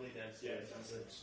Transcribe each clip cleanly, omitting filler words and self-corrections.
normally downstairs, does it?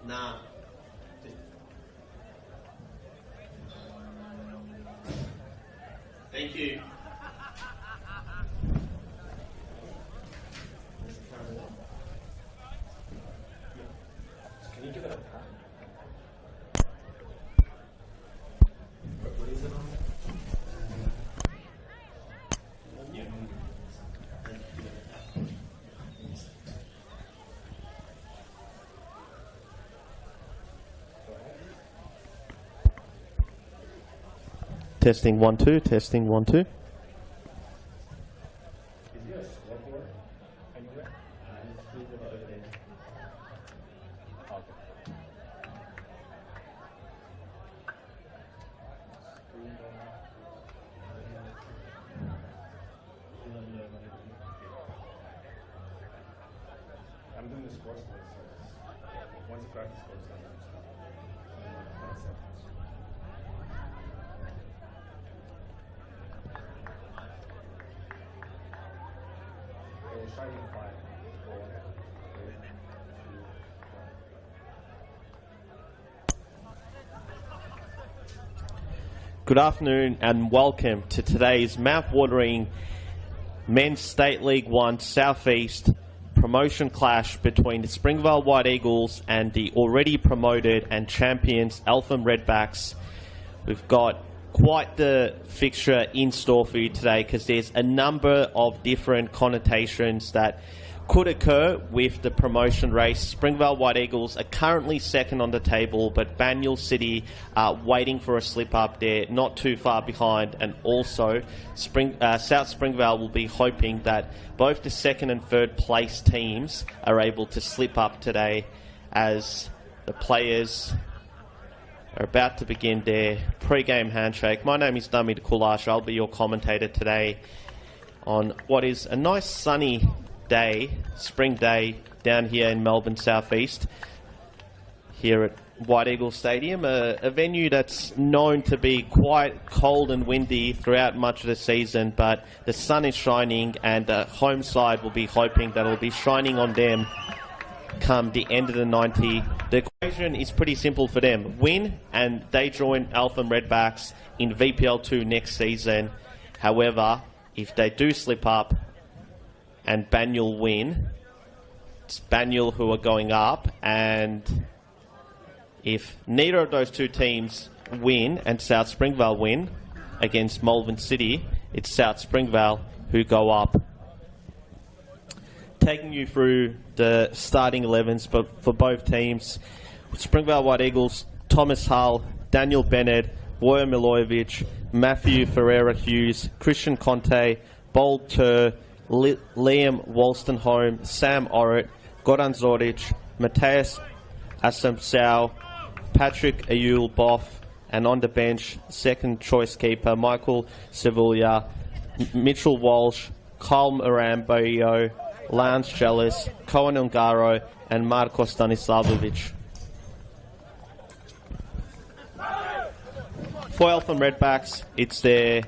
Nah. Thank you. Can you give it a pat? What is it on? Yeah. Testing 1 2, testing 1 2. I'm doing the score split, so once the practice goes done, shining 5, 4, 3, 2, 1. Good afternoon and welcome to today's mouth-watering Men's State League 1 Southeast promotion clash between the Springvale White Eagles and the already promoted and champions Eltham Redbacks. We've got quite the fixture in store for you today because there's a number of different connotations that could occur with the promotion race. Springvale White Eagles are currently second on the table, but Banyule City are waiting for a slip up. They're not too far behind, and also South Springvale will be hoping that both the second and third place teams are able to slip up today as the players are about to begin their pre-game handshake. My name is Dami Kulash. I'll be your commentator today on what is a nice sunny day, spring day, down here in Melbourne Southeast, here at White Eagle Stadium, a venue that's known to be quite cold and windy throughout much of the season, but the sun is shining and the home side will be hoping that it'll be shining on them come the end of the 90. The equation is pretty simple for them. Win and they join Eltham Redbacks in VPL2 next season. However, if they do slip up and Banyule win, it's Banyule who are going up, and if neither of those two teams win and South Springvale win against Melbourne City, it's South Springvale who go up. Taking you through the starting 11s but for both teams: Springvale White Eagles, Thomas Hull, Daniel Bennett, Boya Milojevic, Matthew Ferreira Hughes, Christian Conte, Bold Tur, Liam Wolstenholme, Sam Orrit, Goran Zoric, Mateus Assumpção, Patrick Ayul Boff, and on the bench, second choice keeper Michael Sevilla, Mitchell Walsh, Kyle Marambo, Lance Jealous, Cohen Ungaro, and Marko Stanislavovic. For Eltham Redbacks, it's their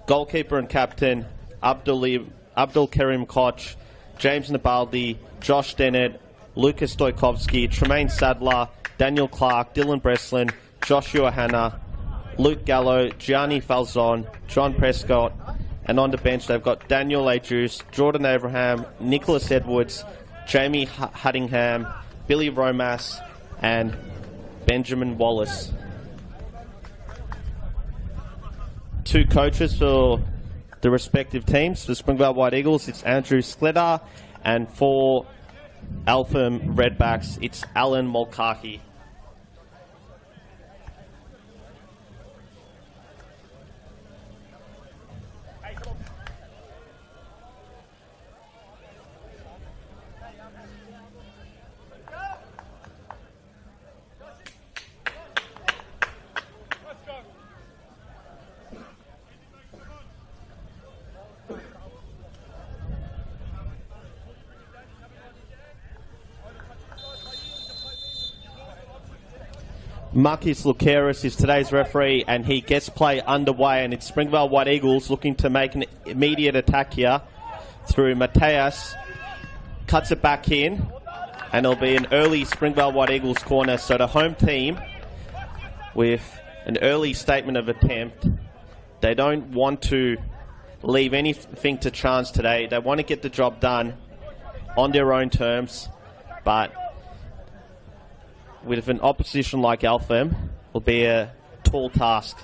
goalkeeper and captain Abdul Karim Koch, James Nabaldi, Josh Dennett, Lucas Stojkovski, Tremaine Sadler, Daniel Clark, Dylan Breslin, Joshua Hanna, Luke Gallo, Gianni Falzon, John Prescott, and on the bench they've got Daniel Ajus, Jordan Abraham, Nicholas Edwards, Jamie Huttingham, Billy Romas, and Benjamin Wallace. 2 coaches for the respective teams. For Springvale White Eagles, it's Andrew Skledar, and for Eltam Redbacks, it's Alan Mulcahy. Marcus Lucaris is today's referee, and he gets play underway, and it's Springvale White Eagles looking to make an immediate attack here through Mateus. Cuts it back in, and it'll be an early Springvale White Eagles corner. So the home team, with an early statement of attempt, they don't want to leave anything to chance today. They want to get the job done on their own terms, but with an opposition like Eltham, will be a tall task.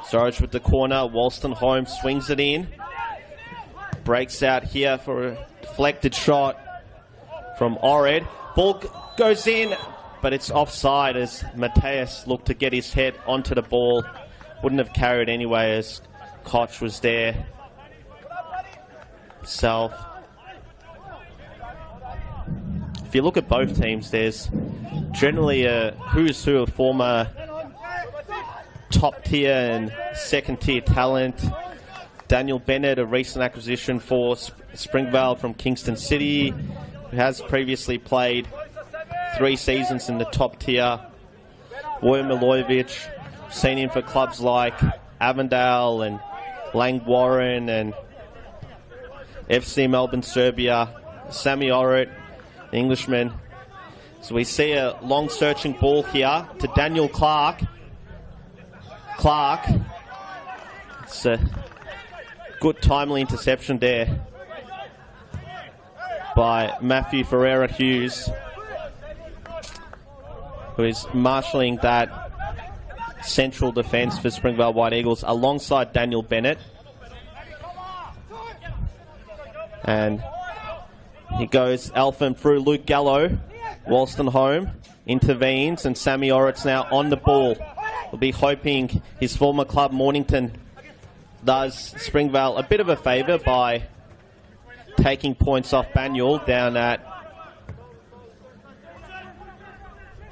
Zorich with the corner. Walston Holmes swings it in. Breaks out here for a deflected shot from Ored. Ball goes in, but it's offside as Mateus looked to get his head onto the ball. Wouldn't have carried anyway as Koch was there. Self. If you look at both teams, there's generally a who's who of former top tier and second tier talent. Daniel Bennett, a recent acquisition for Springvale from Kingston City, who has previously played 3 seasons in the top tier. William Milojevic, seen him for clubs like Avondale and Langwarren and FC Melbourne, Serbia. Sammy Orrit, Englishman. So we see a long searching ball here to Daniel Clark. It's a good timely interception there by Matthew Ferreira Hughes, who is marshalling that central defence for Springvale White Eagles alongside Daniel Bennett. And he goes Eltham through Luke Gallo. Walston home intervenes, and Sammy Orrit's now on the ball. We'll be hoping his former club Mornington does Springvale a bit of a favour by taking points off Banyul down at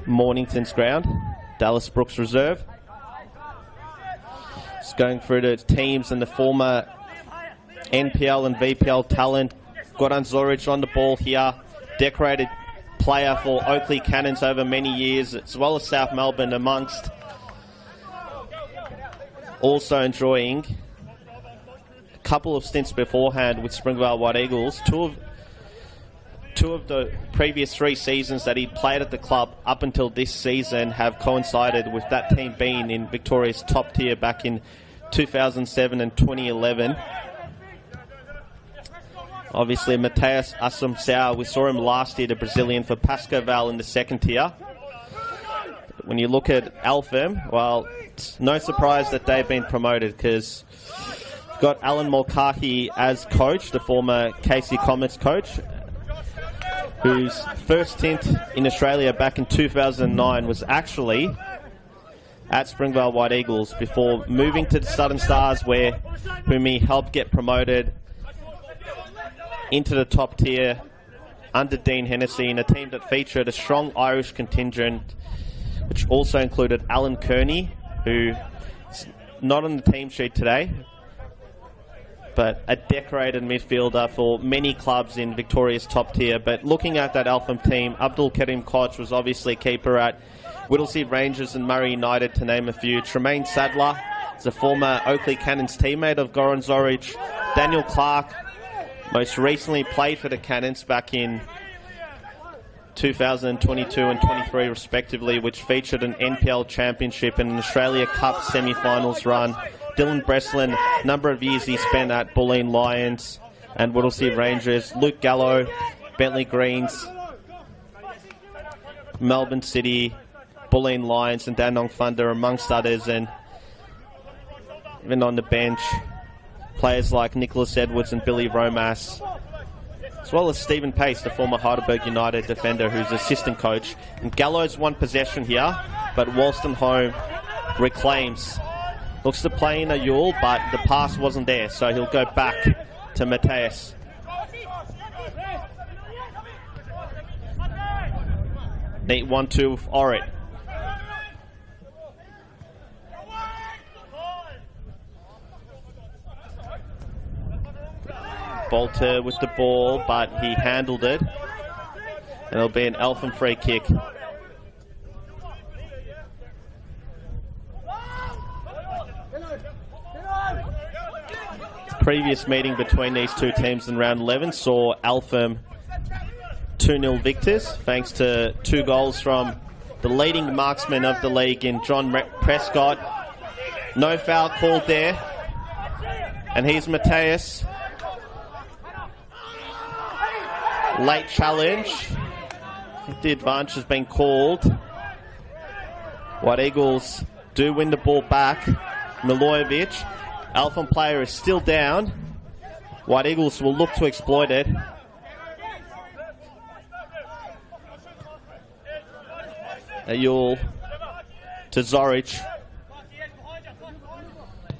Mornington's ground, Dallas Brooks Reserve. Just going through the teams and the former NPL and VPL talent. Goran Zoric on the ball here, decorated player for Oakley Cannons over many years, as well as South Melbourne, amongst also enjoying a couple of stints beforehand with Springvale White Eagles. Two of the previous 3 seasons that he played at the club up until this season have coincided with that team being in Victoria's top tier back in 2007 and 2011. Obviously, Mateus Assumpção, we saw him last year, the Brazilian, for Pascoval in the 2nd tier. When you look at Eltham, well, it's no surprise that they've been promoted, because you've got Alan Mulcahy as coach, the former KC Comets coach, whose first stint in Australia back in 2009 was actually at Springvale White Eagles before moving to the Southern Stars, whom he helped get promoted into the top tier under Dean Hennessy, in a team that featured a strong Irish contingent, which also included Alan Kearney, who is not on the team sheet today, but a decorated midfielder for many clubs in Victoria's top tier. But looking at that Eltham team, Abdul Karim Koch was obviously keeper at Whittlesea Rangers and Murray United, to name a few. Tremaine Sadler is a former Oakley Cannons teammate of Goran Zoric. Daniel Clark Most recently played for the Cannons back in 2022 and 23 respectively, which featured an NPL championship and an Australia Cup semi-finals run. Dylan Breslin, number of years he spent at Bulleen Lions and Whittlesea Rangers. Luke Gallo, Bentley Greens, Melbourne City, Bulleen Lions and Dandenong Thunder amongst others. And even on the bench, players like Nicholas Edwards and Billy Romas, as well as Stephen Pace, the former Heidelberg United defender who's assistant coach. And Gallo's won possession here, but Wolstenholme reclaims. Looks to play in a Yule, but the pass wasn't there, so he'll go back to Mateus. Neat 1-2 with Orit. Bolter with the ball, but he handled it. And it'll be an Eltham free kick. Previous meeting between these two teams in round 11 saw Eltham 2-0 victors, thanks to 2 goals from the leading marksman of the league in John Prescott. No foul called there. And here's Mateus. Late challenge. I think the advantage has been called. White Eagles do win the ball back. Milojevic. Eltham player is still down. White Eagles will look to exploit it. Ayul to Zoric.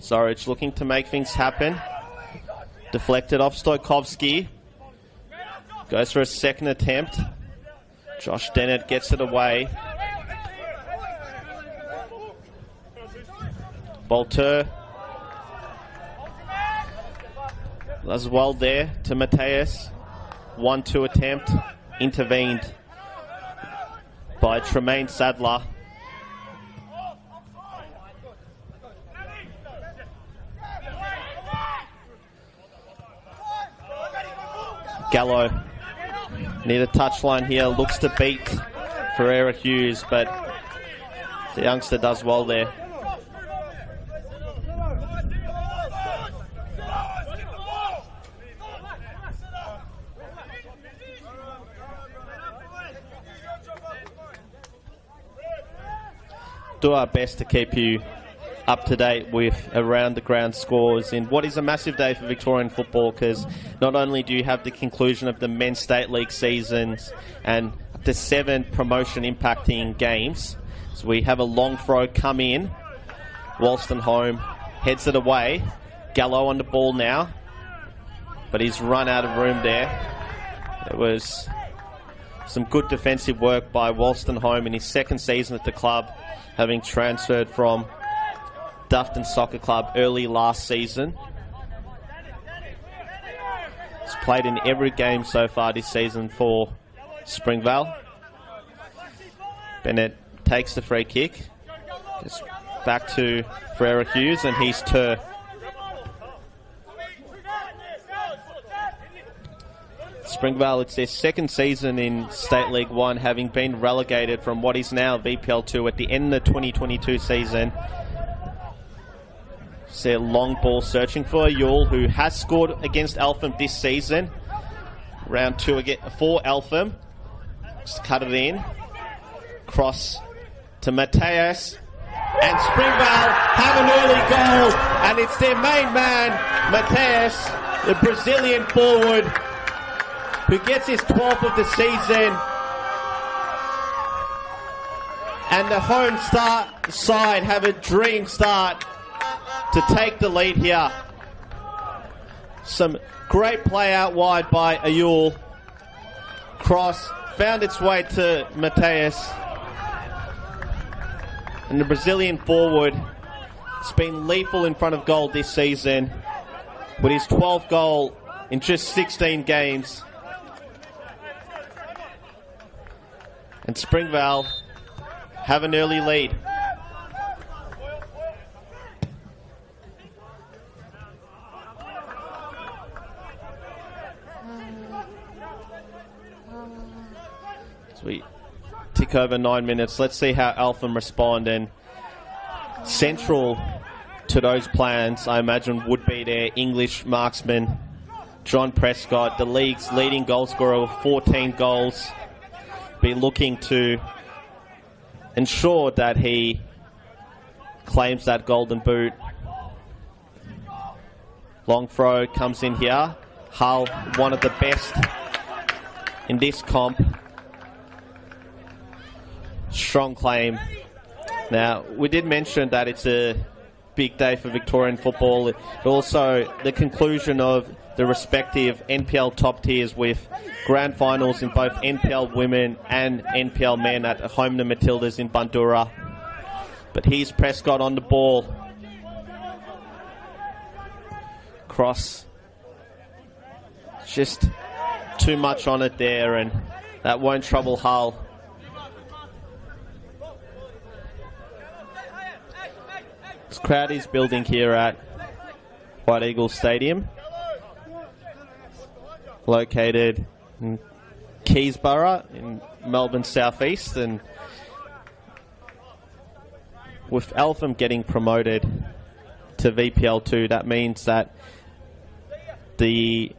Zoric looking to make things happen. Deflected off Stojkovski. Goes for a second attempt. Josh Dennett gets it away. Bolter does well there to Mateus. 1-2 attempt. Intervened by Tremaine Sadler. Gallo near the touchline here, looks to beat Ferreira Hughes, but the youngster does well there. Do our best to keep you up to date with around the ground scores in what is a massive day for Victorian football, because not only do you have the conclusion of the men's state league seasons and up to 7 promotion impacting games, so we have a long throw come in. Wolstenholme heads it away. Gallo on the ball now, but he's run out of room there. It was some good defensive work by Wolstenholme in his second season at the club, having transferred from Dufton Soccer Club early last season. He's played in every game so far this season for Springvale. Bennett takes the free kick. Just back to Ferreira Hughes, and he's Tur. Springvale, it's their second season in State League 1, having been relegated from what is now VPL 2 at the end of the 2022 season. See a long ball searching for Yule, who has scored against Eltham this season. Round 2 again for Eltham. Just cut it in. Cross to Mateus. And Springvale have an early goal. And it's their main man, Mateus, the Brazilian forward, who gets his 12th of the season. And the home side have a dream start to take the lead here. Some great play out wide by Ayul. Cross found its way to Mateus. And the Brazilian forward has been lethal in front of goal this season, with his 12th goal in just 16 games. And Springvale have an early lead. So we tick over 9 minutes. Let's see how Eltham respond. And central to those plans, I imagine, would be their English marksman, John Prescott, the league's leading goal scorer with 14 goals. Be looking to ensure that he claims that golden boot. Long throw comes in here. Hull, one of the best in this comp. Strong claim. Now, we did mention that it's a big day for Victorian football. Also, the conclusion of the respective NPL top tiers with grand finals in both NPL women and NPL men at home to Matildas in Bundoora. But here's Prescott on the ball. Cross. Just too much on it there, and that won't trouble Hull. This crowd is building here at White Eagles Stadium, located in Keysborough in Melbourne southeast, and with Eltham getting promoted to VPL2, that means that the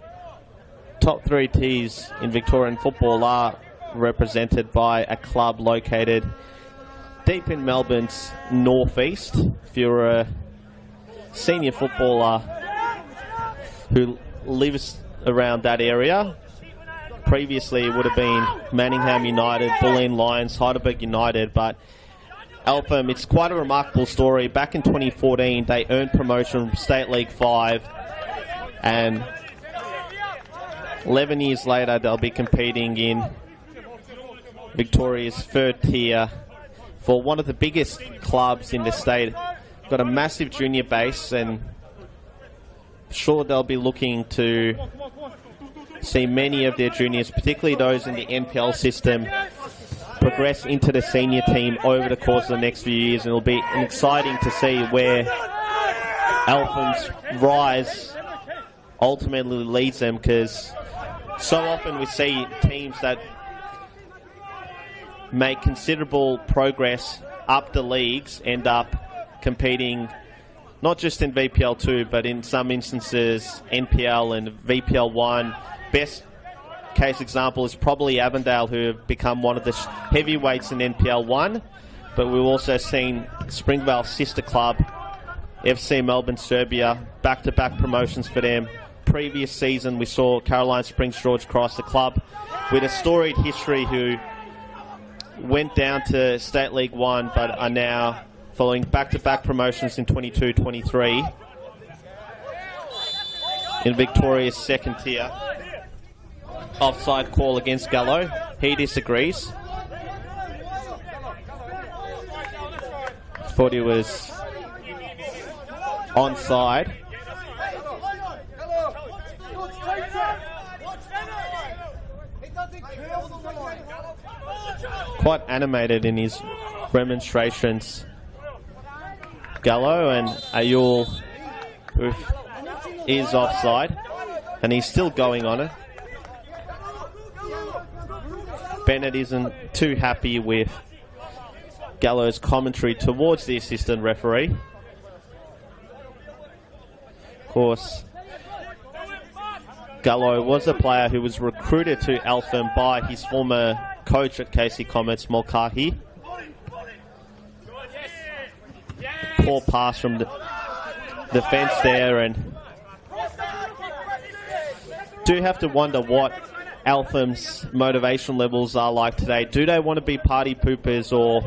top 3 tiers in Victorian football are represented by a club located deep in Melbourne's northeast. If you're a senior footballer who lives around that area, previously it would have been Manningham United, Bulleen Lions, Heidelberg United, but Eltham, it's quite a remarkable story. Back in 2014, they earned promotion from State League 5, and 11 years later, they'll be competing in Victoria's 3rd tier for one of the biggest clubs in the state. Got a massive junior base, and sure they'll be looking to see many of their juniors, particularly those in the NPL system, progress into the senior team over the course of the next few years. And it'll be exciting to see where Eltham's rise ultimately leads them, because so often we see teams that make considerable progress up the leagues end up competing not just in VPL2, but in some instances NPL and VPL1. Best case example is probably Avondale, who have become one of the heavyweights in NPL1, but we've also seen Springvale sister club, FC Melbourne Serbia, back-to-back promotions for them. Previous season we saw Caroline Springs George Cross, the club with a storied history, who went down to State League 1 but are now following back-to-back promotions in 22-23 in Victoria's 2nd tier. Offside call against Gallo. He disagrees. Thought he was onside. Quite animated in his remonstrations, Gallo, and Ayul is offside, and he's still going on it. Bennett isn't too happy with Gallo's commentary towards the assistant referee. Of course, Gallo was a player who was recruited to Eltham by his former coach at KC Comets, Mulcahy. Poor pass from the fence there, and do have to wonder what Eltham's motivation levels are like today. Do they want to be party poopers, or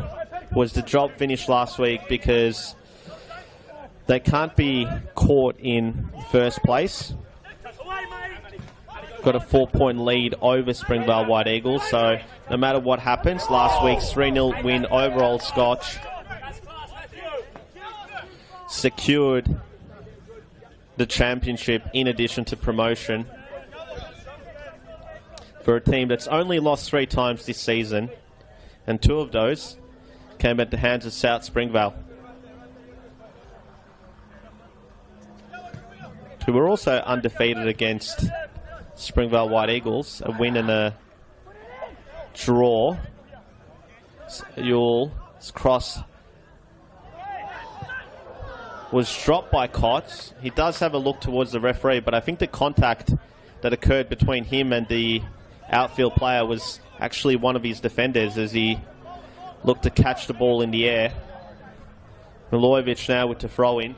was the job finished last week because they can't be caught in first place? Got a 4-point lead over Springvale White Eagles, so no matter what happens, last week's 3-0 win over Old Scotch secured the championship in addition to promotion for a team that's only lost 3 times this season, and 2 of those came at the hands of South Springvale, who were also undefeated against Springvale White Eagles, a win and a draw. Yule's cross was dropped by Cots. He does have a look towards the referee, but I think the contact that occurred between him and the outfield player was actually one of his defenders as he looked to catch the ball in the air. Milojevic now with the throw in.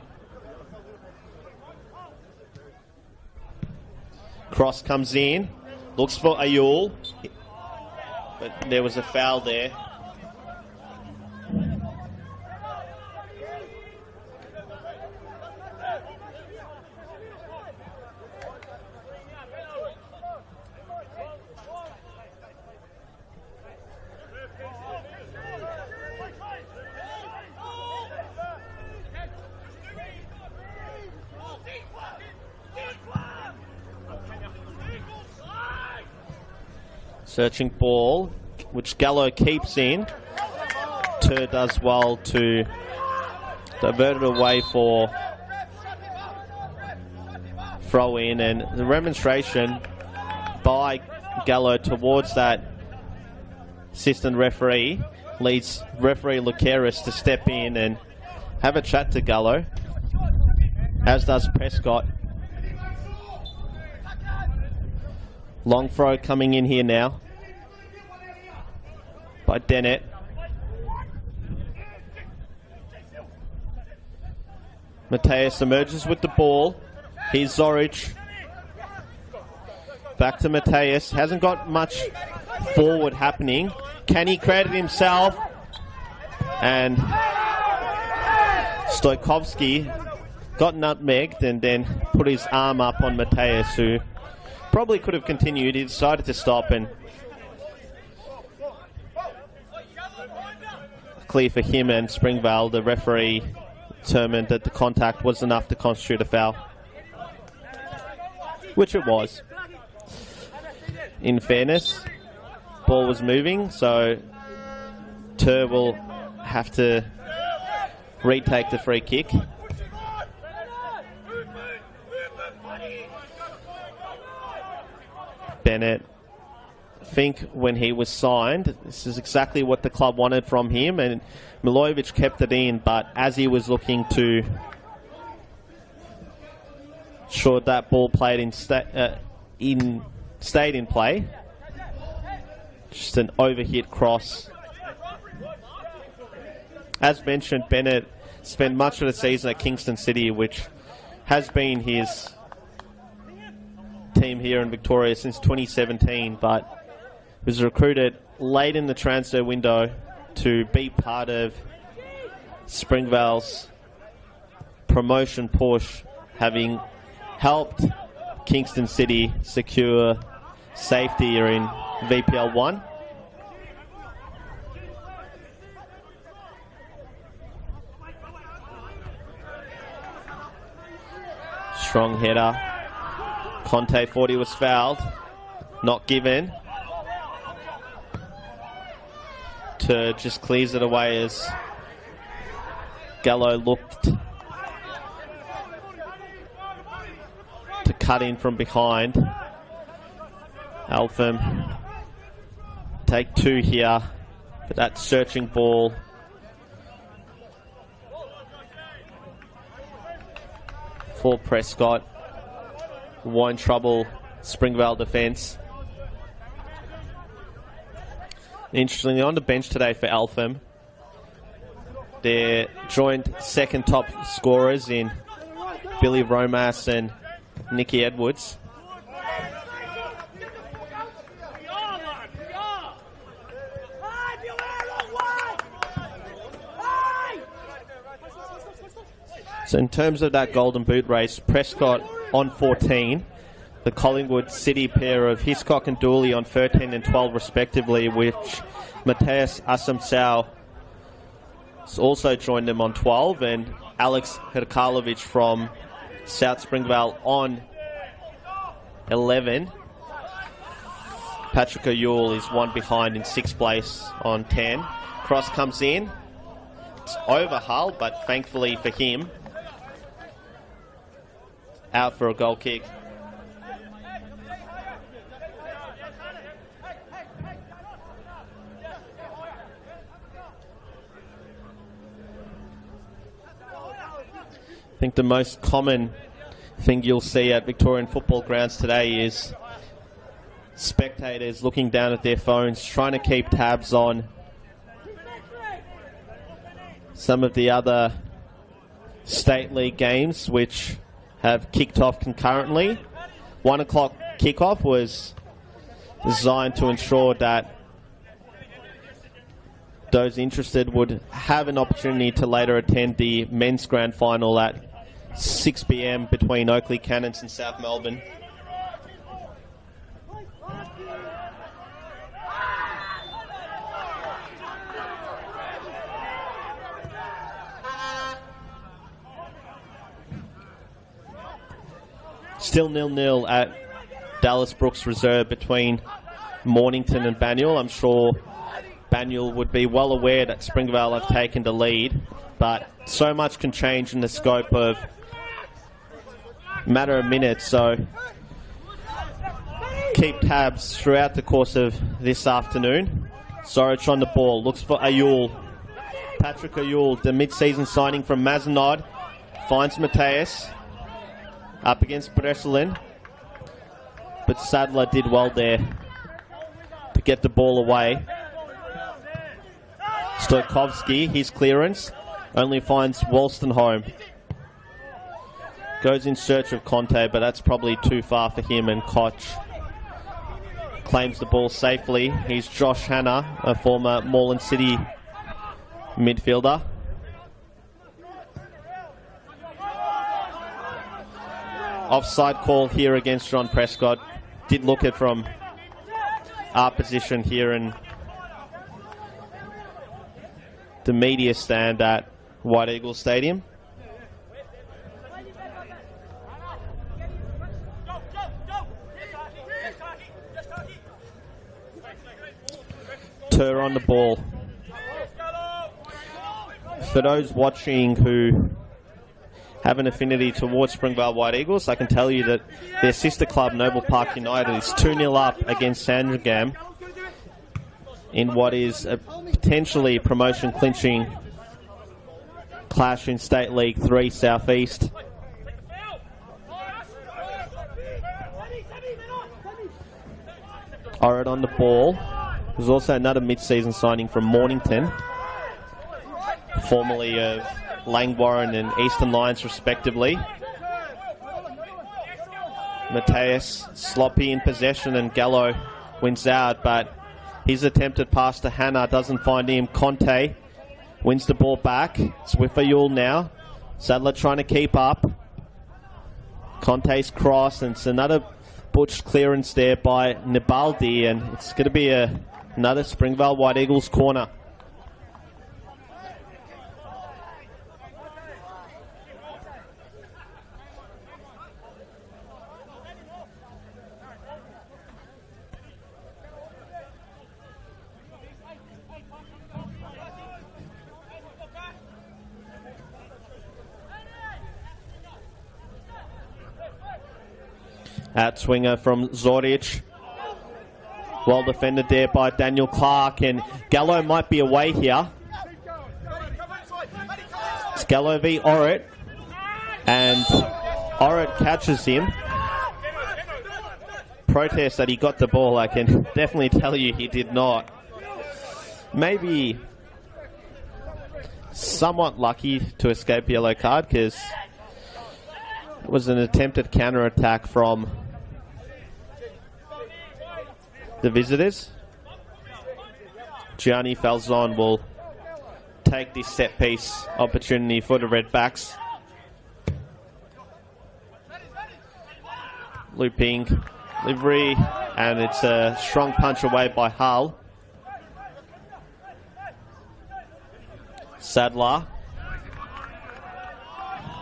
Cross comes in, looks for Ayul, but there was a foul there. Searching ball, which Gallo keeps in. Tur does well to divert it away for throw in, and the remonstration by Gallo towards that assistant referee leads referee Lucaris to step in and have a chat to Gallo, as does Prescott. Long throw coming in here now by Dennett. Mateus emerges with the ball. Here's Zorich. Back to Mateus. Hasn't got much forward happening. Can he credit himself? And Stojkovski got nutmegged and then put his arm up on Mateus, who probably could have continued. He decided to stop, and clear for him and Springvale. The referee determined that the contact was enough to constitute a foul, which it was. In fairness, ball was moving, so Tur will have to retake the free kick. Bennett, I think when he was signed, this is exactly what the club wanted from him, and Milojevic kept it in, but as he was looking to ensure that ball played stayed in play, just an overhit cross. As mentioned, Bennett spent much of the season at Kingston City, which has been his team here in Victoria since 2017, but was recruited late in the transfer window to be part of Springvale's promotion push, having helped Kingston City secure safety here in VPL 1. Strong header. Conte 40 was fouled. Not given. Tur just clears it away as Gallo looked to cut in from behind. Eltham take two here, but that searching ball for Prescott won't trouble Springvale defence. Interestingly, on the bench today for Eltham, their joint second top scorers in Billy Romas and Nicky Edwards. So in terms of that golden boot race, Prescott on 14, the Collingwood City pair of Hiscock and Dooley on 13 and 12 respectively, which Mateus Asamsau has also joined them on 12, and Alex Hrkalovic from South Springvale on 11. Patrick Ayul is one behind in 6th place on 10. Cross comes in. It's over Hull, but thankfully for him, out for a goal kick. I think the most common thing you'll see at Victorian football grounds today is spectators looking down at their phones, trying to keep tabs on some of the other state league games which have kicked off concurrently. 1 o'clock kickoff was designed to ensure that those interested would have an opportunity to later attend the men's grand final at 6 p.m. between Oakley Cannons and South Melbourne. Still 0-0 at Dallas Brooks Reserve between Mornington and Banyule. I'm sure Banyule would be well aware that Springvale have taken the lead, but so much can change in the scope of a matter of minutes, so keep tabs throughout the course of this afternoon. Zorich on the ball, looks for Ayul. Patrick Ayul, the mid-season signing from Mazenod, finds Mateus up against Breslin, but Sadler did well there to get the ball away. Stoikovsky, his clearance, only finds Wolstenholme. Goes in search of Conte, but that's probably too far for him, and Koch claims the ball safely. He's Josh Hanna, a former Moreland City midfielder. Offside call here against John Prescott. Did look it from our position here in the media stand at White Eagle Stadium. Tur on the ball. For those watching who have an affinity towards Springvale White Eagles, I can tell you that their sister club, Noble Park United, is 2-0 up against Sandringham in what is a potentially promotion-clinching clash in State League 3 South East. Orrit on the ball. There's also another mid-season signing from Mornington, formerly of Langwarren and Eastern Lions respectively. Mateus sloppy in possession and Gallo wins out, but his attempted pass to Hanna doesn't find him. Conte wins the ball back. It's with Ayul now. Sadler trying to keep up. Conte's cross, and it's another butched clearance there by Nibaldi, and it's going to be another Springvale White Eagles corner. Out swinger from Zoric. Well defended there by Daniel Clark, and Gallo might be away here. It's Gallo v Orrit, and Orrit catches him. Protest that he got the ball. I can definitely tell you he did not. Maybe somewhat lucky to escape yellow card, because it was an attempted counter-attack from the visitors. Gianni Falzon will take this set-piece opportunity for the Redbacks. Looping livery, and it's a strong punch away by Hull. Sadler.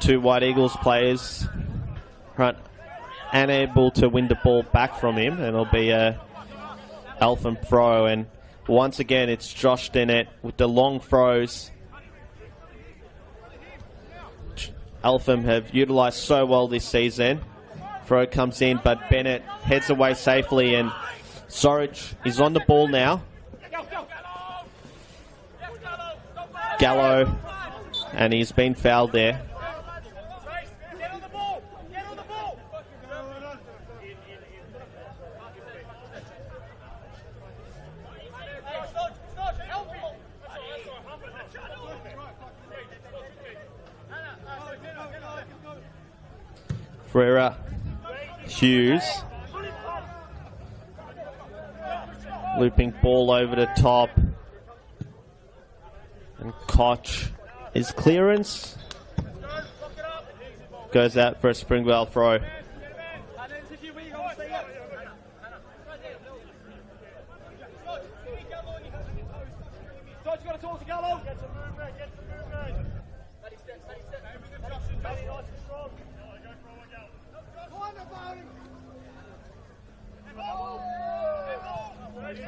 Two White Eagles players unable to win the ball back from him, and it'll be a Eltham throw, and once again it's Josh Dennett with the long throws. Eltham have utilised so well this season. Throw comes in, but Bennett heads away safely, and Zorich is on the ball now. Gallo, and he's been fouled there. Ferreira Hughes. Looping ball over the top. And Koch, his clearance goes out for a Springvale throw.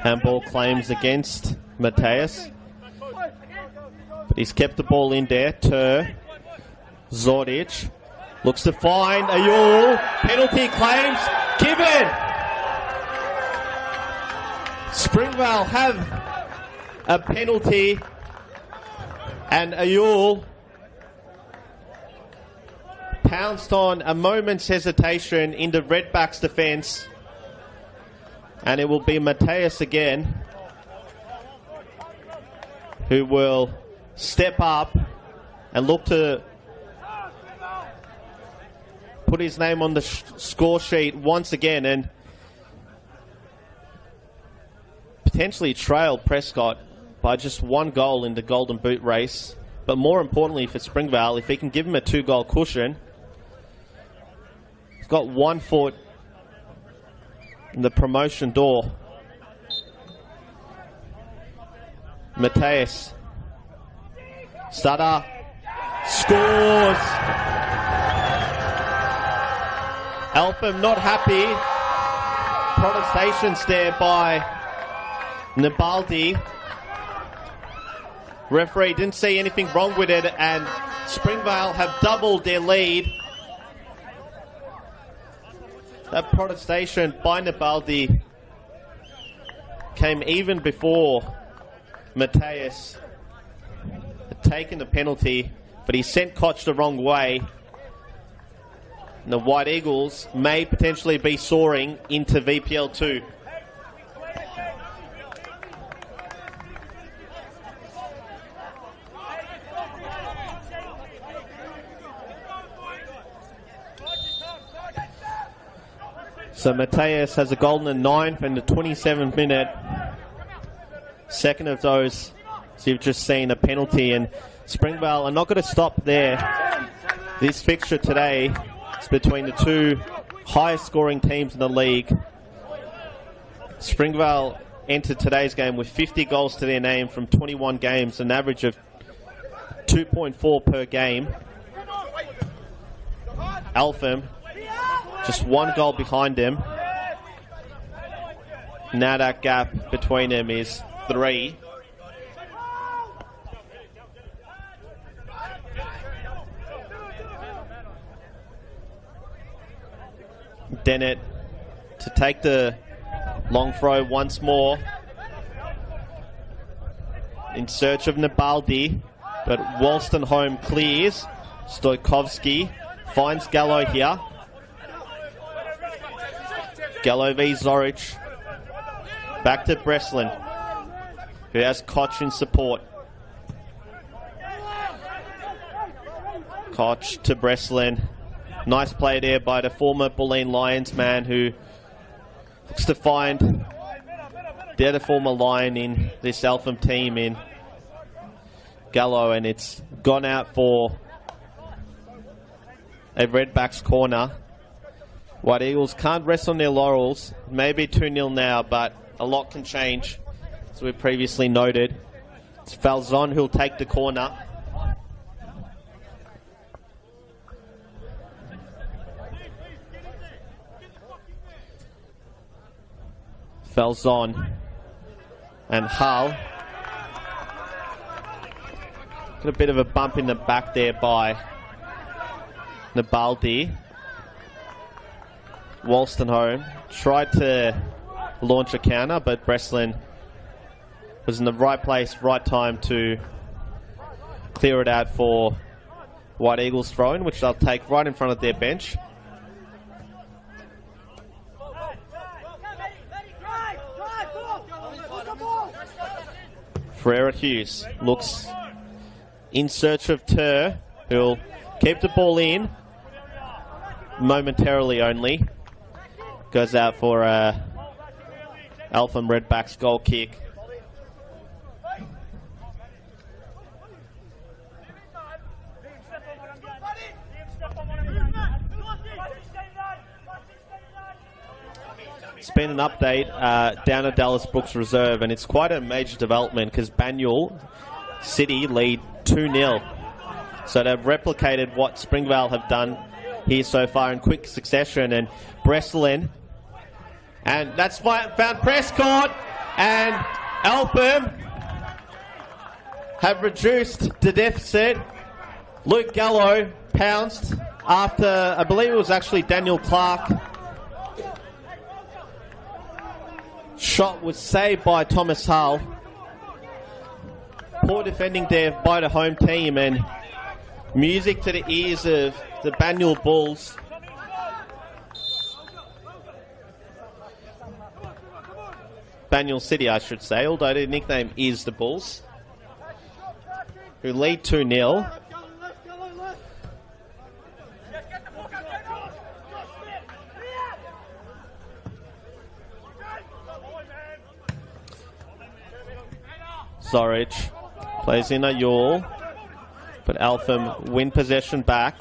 Handball claims against Mateus. But he's kept the ball in there. Zordic looks to find Ayul. Penalty claims given. Springvale have a penalty. And Ayul pounced on a moment's hesitation in the Redbacks' defence. And it will be Mateus again who will step up and look to put his name on the score sheet once again and potentially trail Prescott by just one goal in the Golden Boot race. But more importantly for Springvale, if he can give him a 2-goal cushion, he's got 1 foot in the promotion door. Mateus. Stutter. Scores. Eltham not happy. Protestations there by Nabaldi. Referee didn't see anything wrong with it, and Springvale have doubled their lead. That protestation by Nabaldi came even before Mateus had taken the penalty, but he sent Koch the wrong way. And the White Eagles may potentially be soaring into VPL 2. So Mateus has a goal in the 9th and the 27th minute. Second of those, so you've just seen a penalty, and Springvale are not going to stop there. This fixture today is between the two highest scoring teams in the league. Springvale entered today's game with 50 goals to their name from 21 games, an average of 2.4 per game. Eltham just 1 goal behind them. Now that gap between them is 3. Dennett to take the long throw once more. In search of Nabaldi, but Wolstenholme clears. Stojkovski finds Gallo here. Gallo v Zorich. Back to Breslin, who has Koch in support. Koch to Breslin. Nice play there by the former Bulleen Lions man, who looks to find the other former Lion in this Eltham team in Gallo, and it's gone out for a Redbacks corner. White Eagles can't rest on their laurels. Maybe 2-0 now, but a lot can change, as we previously noted. It's Falzon who'll take the corner. Falzon and Hull. Got a bit of a bump in the back there by Nabaldi. Wolstenholme tried to launch a counter, but Breslin was in the right place, right time to clear it out for White Eagles throw-in, which they'll take right in front of their bench. Ferreira Hughes looks in search of Tur, who'll keep the ball in. momentarily only. Goes out for Eltham Redbacks goal kick. It's been an update down at Dallas Brooks Reserve, and it's quite a major development because Banyule City lead 2-0. So they've replicated what Springvale have done here so far in quick succession, and Breslin, and that's found Prescott, and Eltham have reduced the deficit. Luke Gallo pounced after, I believe it was actually Daniel Clark. Shot was saved by Thomas Hull. Poor defending there by the home team, and music to the ears of the Banyule Bulls. Banyule City, I should say, although their nickname is the Bulls, who lead 2-0. Zorich plays in a yawl, but Eltham win possession back.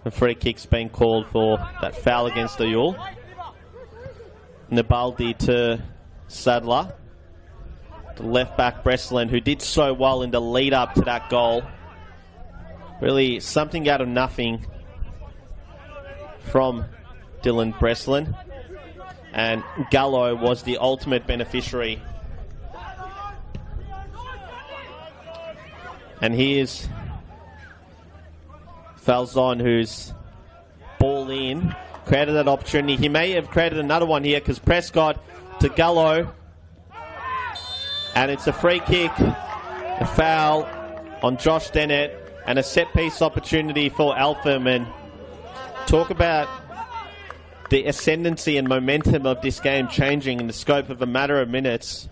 A free kick's been called for that foul against the yawl. Nabaldi to Sadler. The left back Breslin, who did so well in the lead up to that goal. Really something out of nothing from Dylan Breslin. And Gallo was the ultimate beneficiary. And here's Falzon, who's ball in, created that opportunity. He may have created another one here because Prescott to Gallo. And it's a free kick, a foul on Josh Dennett, and a set-piece opportunity for Eltham. And talk about the ascendancy and momentum of this game changing in the scope of a matter of minutes.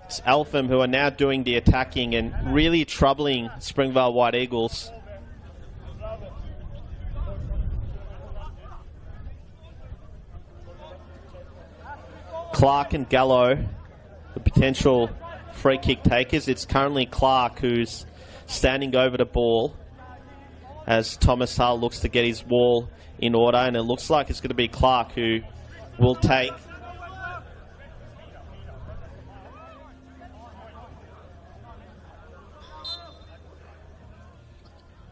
It's Eltham who are now doing the attacking and really troubling Springvale White Eagles. Clark and Gallo, the potential free kick takers. It's currently Clark who's standing over the ball as Thomas Hull looks to get his wall in order, and it looks like it's going to be Clark who will take.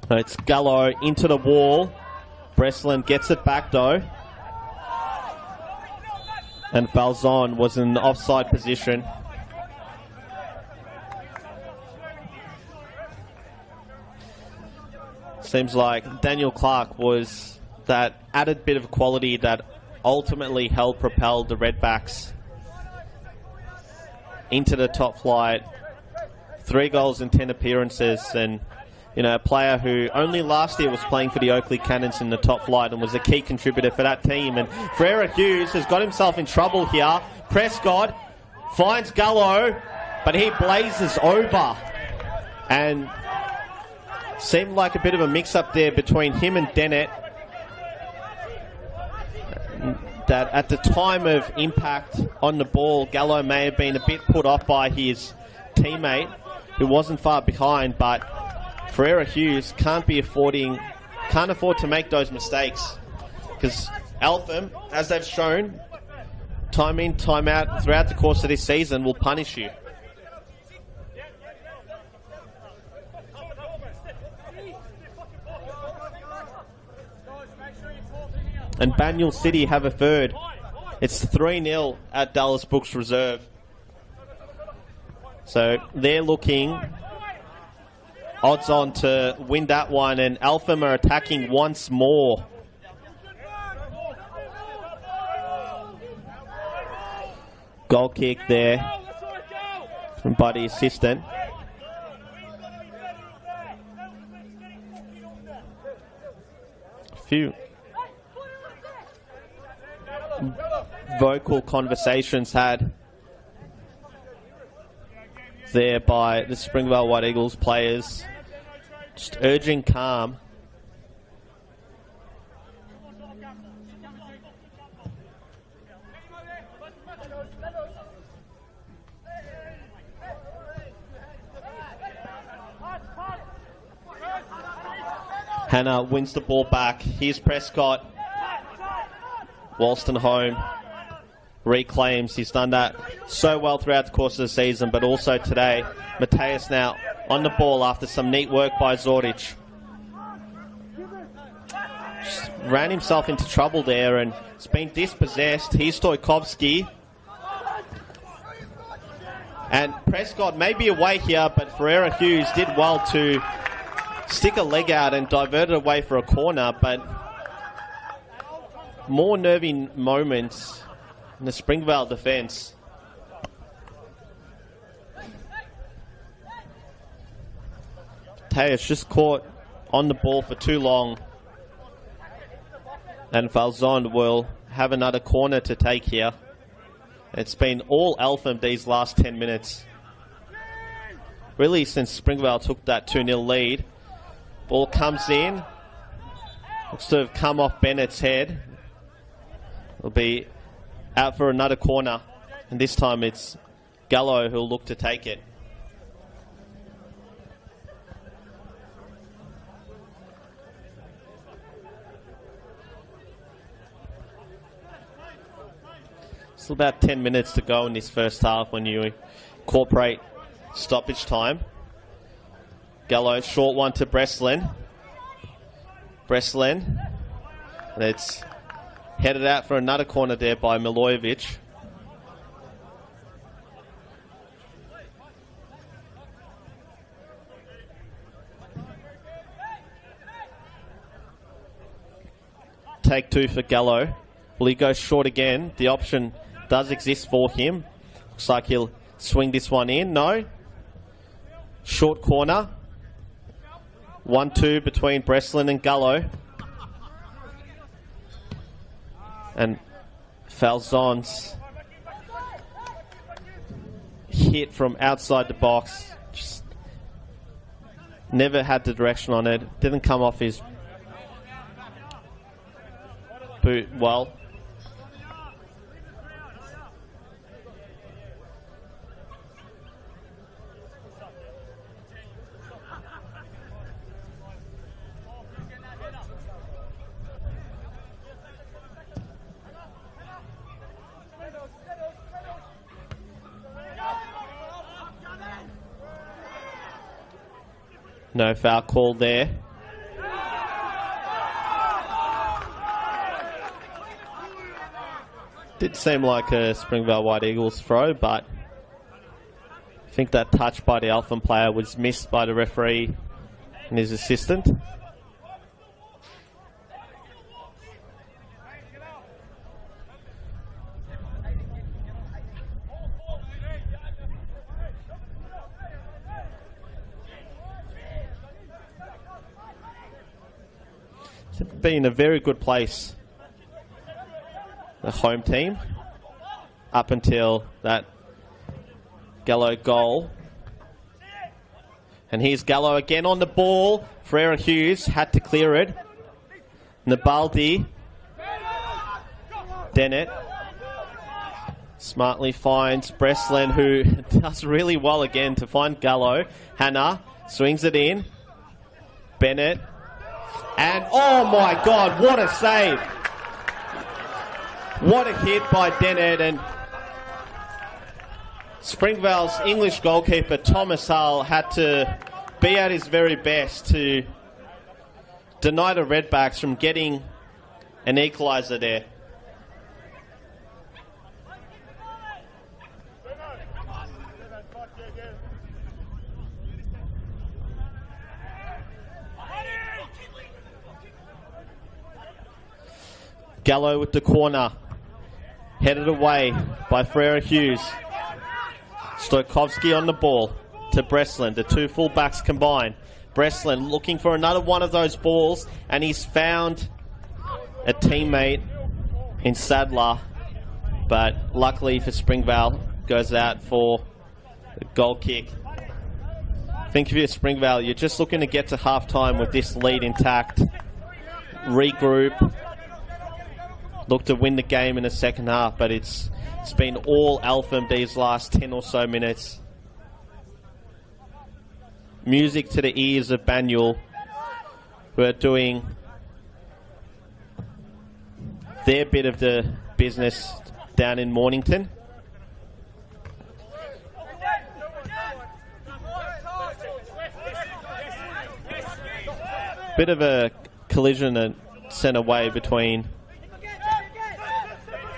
So it's Gallo into the wall. Breslin gets it back though. And Falzon was in the offside position. Seems like Daniel Clark was that added bit of quality that ultimately propelled the Redbacks into the top flight. 3 goals in 10 appearances, and you know, a player who only last year was playing for the Oakley Cannons in the top flight and was a key contributor for that team. And Ferreira Hughes has got himself in trouble here. Prescott finds Gallo, but he blazes over. And seemed like a bit of a mix-up there between him and Dennett. That at the time of impact on the ball, Gallo may have been a bit put off by his teammate, who wasn't far behind, but Ferreira Hughes can't afford to make those mistakes, because Eltham, as they've shown, time in, time out throughout the course of this season, will punish you. And Banyule City have a third. It's 3-0 at Dallas Brooks Reserve. So they're looking odds on to win that one, and Eltham are attacking once more. Goal kick there from Buddy assistant. A few vocal conversations had there by the Springvale White Eagles players, just urging calm Hannah wins the ball back. Here's Prescott. Walston home. Reclaims. He's done that so well throughout the course of the season, but also today. Mateus now on the ball after some neat work by Zordic. Just ran himself into trouble there and it's been dispossessed. Here's Stojkovski. And Prescott may be away here, but Ferreira Hughes did well to stick a leg out and divert it away for a corner, but more nervy moments in the Springvale defence. Mateus just caught on the ball for too long. And Falzon will have another corner to take here. It's been all Eltham these last 10 minutes. Really since Springvale took that 2-0 lead. Ball comes in. Looks to have come off Bennett's head. It'll be out for another corner. And this time it's Gallo who'll look to take it. Still about 10 minutes to go in this first half when you incorporate stoppage time. Gallo, short one to Breslin. Breslin. And it's headed out for another corner there by Milojevic. Take two for Gallo. Will he go short again? The option does exist for him. Looks like he'll swing this one in. No. Short corner. 1-2 between Breslin and Gallo. And Falzon's hit from outside the box. Just never had the direction on it. Didn't come off his boot well. No foul call there. Did seem like a Springvale White Eagles throw, but I think that touch by the Eltham player was missed by the referee and his assistant. Been a very good place, the home team, up until that Gallo goal. And here's Gallo again on the ball. Ferreira Hughes had to clear it. Nabaldi. Dennett smartly finds Breslin, who does really well again to find Gallo. Hannah swings it in. Bennett. And, oh my God, what a save. What a hit by Dennett. And Springvale's English goalkeeper, Thomas Hull, had to be at his very best to deny the Redbacks from getting an equaliser there. Gallo with the corner. Headed away by Ferreira Hughes. Stojkovski on the ball to Breslin. The two full-backs combined. Breslin looking for another one of those balls, and he's found a teammate in Sadler. But luckily for Springvale, goes out for a goal kick. I think if you're Springvale, you're just looking to get to half-time with this lead intact. Regroup. Look to win the game in the second half, but it's been all Eltham these last 10 or so minutes. Music to the ears of Banyul, who are doing their bit of the business down in Mornington. Bit of a collision and sent away between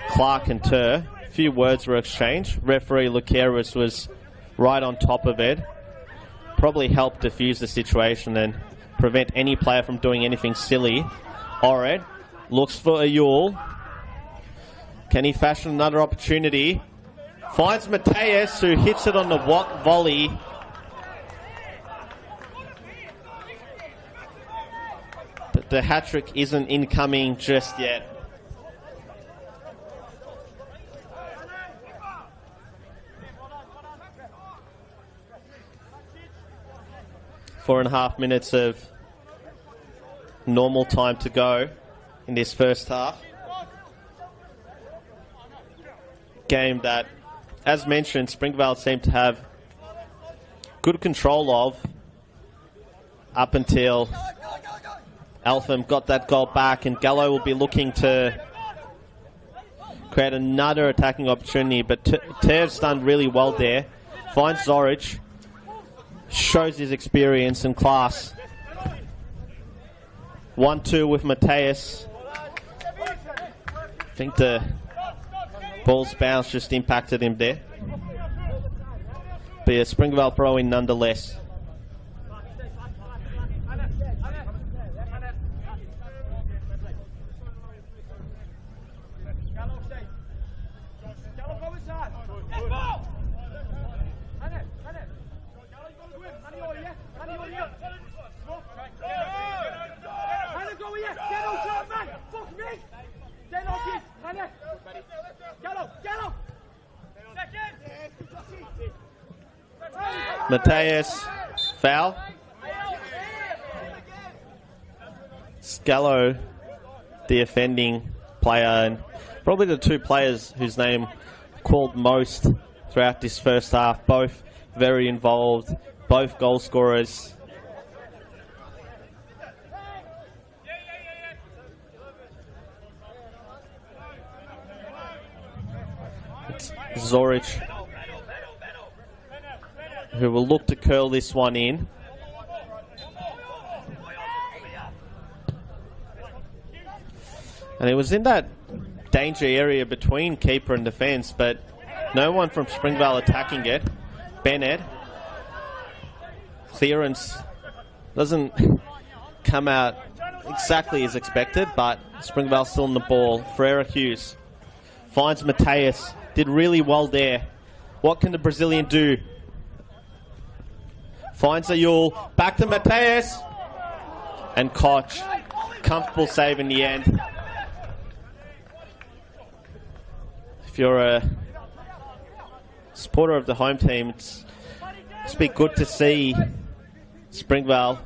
Clark and Tur. A few words were exchanged. Referee Lucaris was right on top of it. Probably helped diffuse the situation and prevent any player from doing anything silly. Ored looks for Ayul. Can he fashion another opportunity? Finds Mateus, who hits it on the volley. But the hat-trick isn't incoming just yet. Four and a half minutes of normal time to go in this first half. Game that, as mentioned, Springvale seemed to have good control of up until Eltham got that goal back, and Gallo will be looking to create another attacking opportunity, but Ter's done really well there. Finds Zorich, shows his experience and class. 1-2 with Mateus. I think the ball's bounce just impacted him there. But yeah, Springvale throw-in nonetheless. Mateus, foul. Scallo, the offending player, and probably the two players whose name called most throughout this first half. Both very involved, both goal scorers. It's Zorich who will look to curl this one in. And it was in that danger area between keeper and defence, but no one from Springvale attacking it. Bennett. Clearance doesn't come out exactly as expected, but Springvale still on the ball. Ferreira Hughes finds Mateus. Did really well there. What can the Brazilian do? Finds Ayul. Back to Mateus. And Koch. Comfortable save in the end. If you're a supporter of the home team, it's be good to see Springvale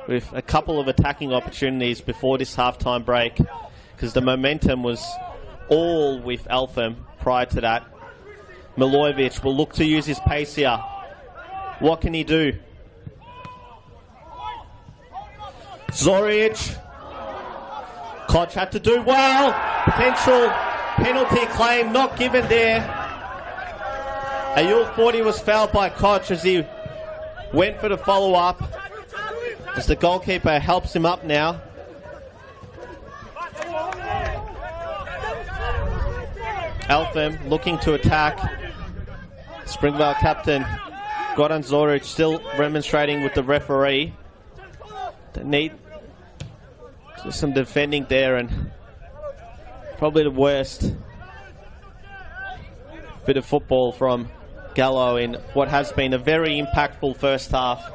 with a couple of attacking opportunities before this halftime break, because the momentum was all with Eltham prior to that. Milojevic will look to use his pace here. What can he do? Zoric. Koch had to do well. Potential penalty claim not given there. Ayul 40 was fouled by Koch as he went for the follow-up. As the goalkeeper helps him up now. Eltham looking to attack. Springvale captain Goran Zoric still remonstrating with the referee. They need some defending there, and probably the worst bit of football from Gallo in what has been a very impactful first half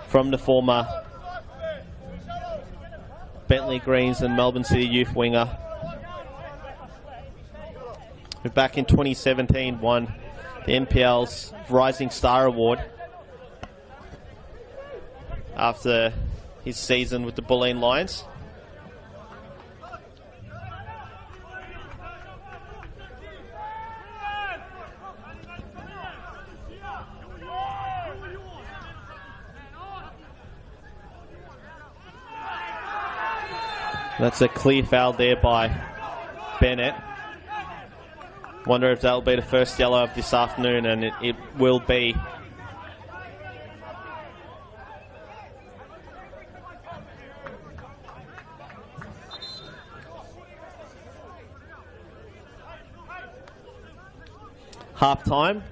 from the former Bentley Greens and Melbourne City youth winger, who back in 2017 won the NPL's Rising Star Award after his season with the Bulleen Lions. That's a clear foul there by Bennett. Wonder if that'll be the first yellow of this afternoon, and it will be. Half-time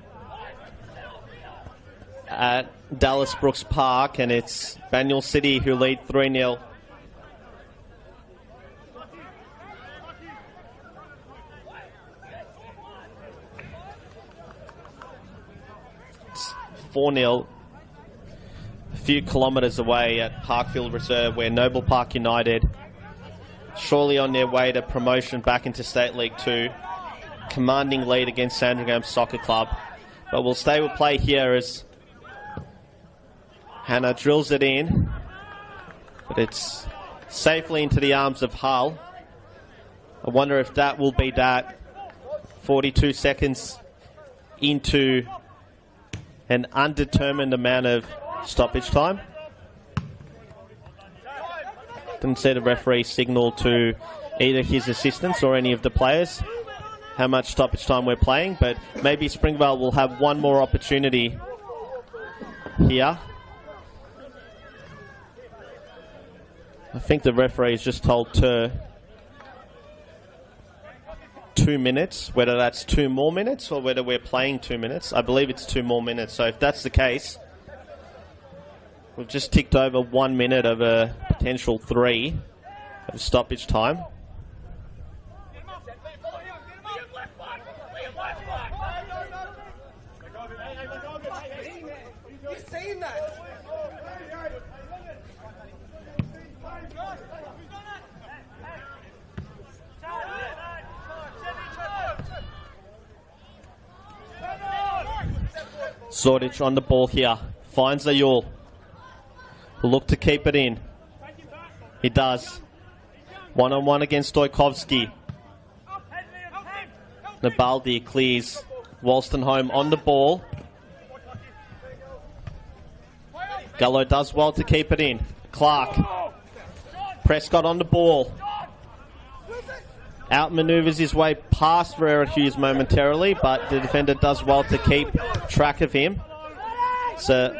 at Dallas Brooks Park, and it's Banyule City who lead 3-0. It's 4-0. A few kilometres away at Parkfield Reserve, where Noble Park United, surely on their way to promotion back into State League 2. Commanding lead against Sandringham Soccer Club. But we'll stay with play here as Hannah drills it in. But it's safely into the arms of Hull. I wonder if that will be that. 42 seconds into an undetermined amount of stoppage time. Didn't see the referee signal to either his assistants or any of the players how much stoppage time we're playing, but maybe Springvale will have one more opportunity here. I think the referee's just told to 2 minutes, whether that's 2 more minutes or whether we're playing 2 minutes. I believe it's 2 more minutes, so if that's the case, we've just ticked over 1 minute of a potential 3 of stoppage time. Zordich on the ball here. Finds Ayul. Will look to keep it in. He does. 1-on-1 against Stojkovski. Nabaldi clears Wolstenholme on the ball. Gallo does well to keep it in. Clark. Prescott on the ball. Outmaneuvers his way past Verera Hughes momentarily, but the defender does well to keep track of him. So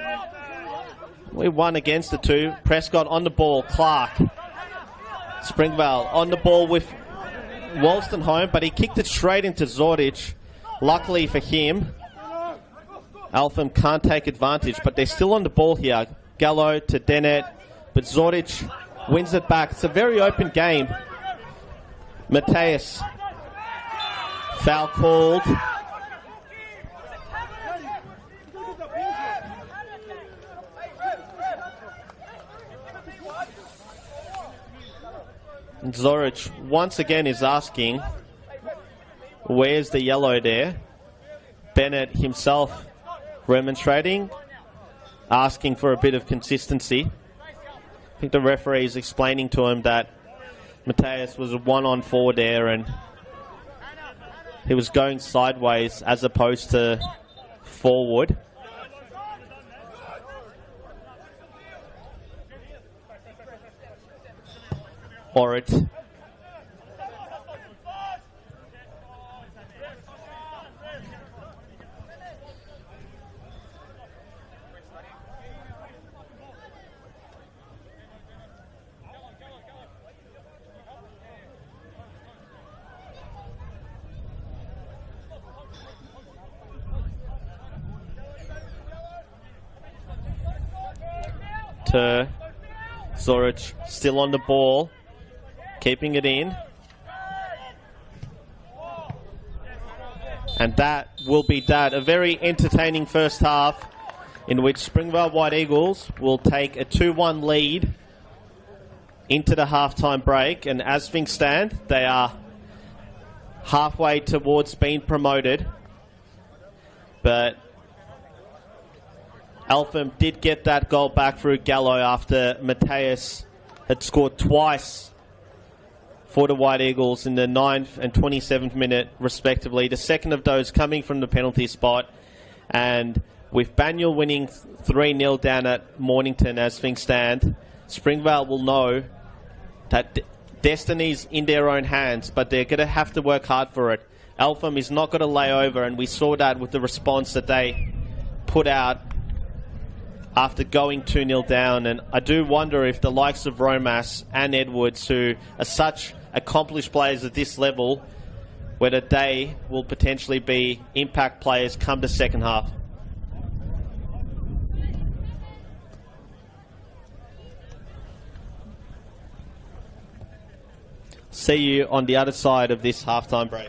we 1 against the 2. Prescott on the ball. Clark. Springvale on the ball with Wolstenholme, but he kicked it straight into Zordich. Luckily for him, Eltham can't take advantage, but they're still on the ball here. Gallo to Dennett, but Zordich wins it back. It's a very open game. Mateus. Foul called. And Zoric once again is asking, where's the yellow there? Bennett himself remonstrating, asking for a bit of consistency. I think the referee is explaining to him that Mateus was a 1-on-4 there and he was going sideways as opposed to forward. Orrit. To Zoric, still on the ball, keeping it in. And that will be that. A very entertaining first half in which Springvale White Eagles will take a 2-1 lead into the halftime break. And as things stand, they are halfway towards being promoted. But Eltham did get that goal back through Gallo after Mateus had scored twice for the White Eagles in the 9th and 27th minute respectively. The second of those coming from the penalty spot. And with Banyule winning 3-0 down at Mornington as things stand, Springvale will know that destiny's in their own hands, but they're going to have to work hard for it. Eltham is not going to lay over, and we saw that with the response that they put out after going 2-0 down. And I do wonder if the likes of Romas and Edwards, who are such accomplished players at this level, whether they will potentially be impact players come the second half. See you on the other side of this halftime break.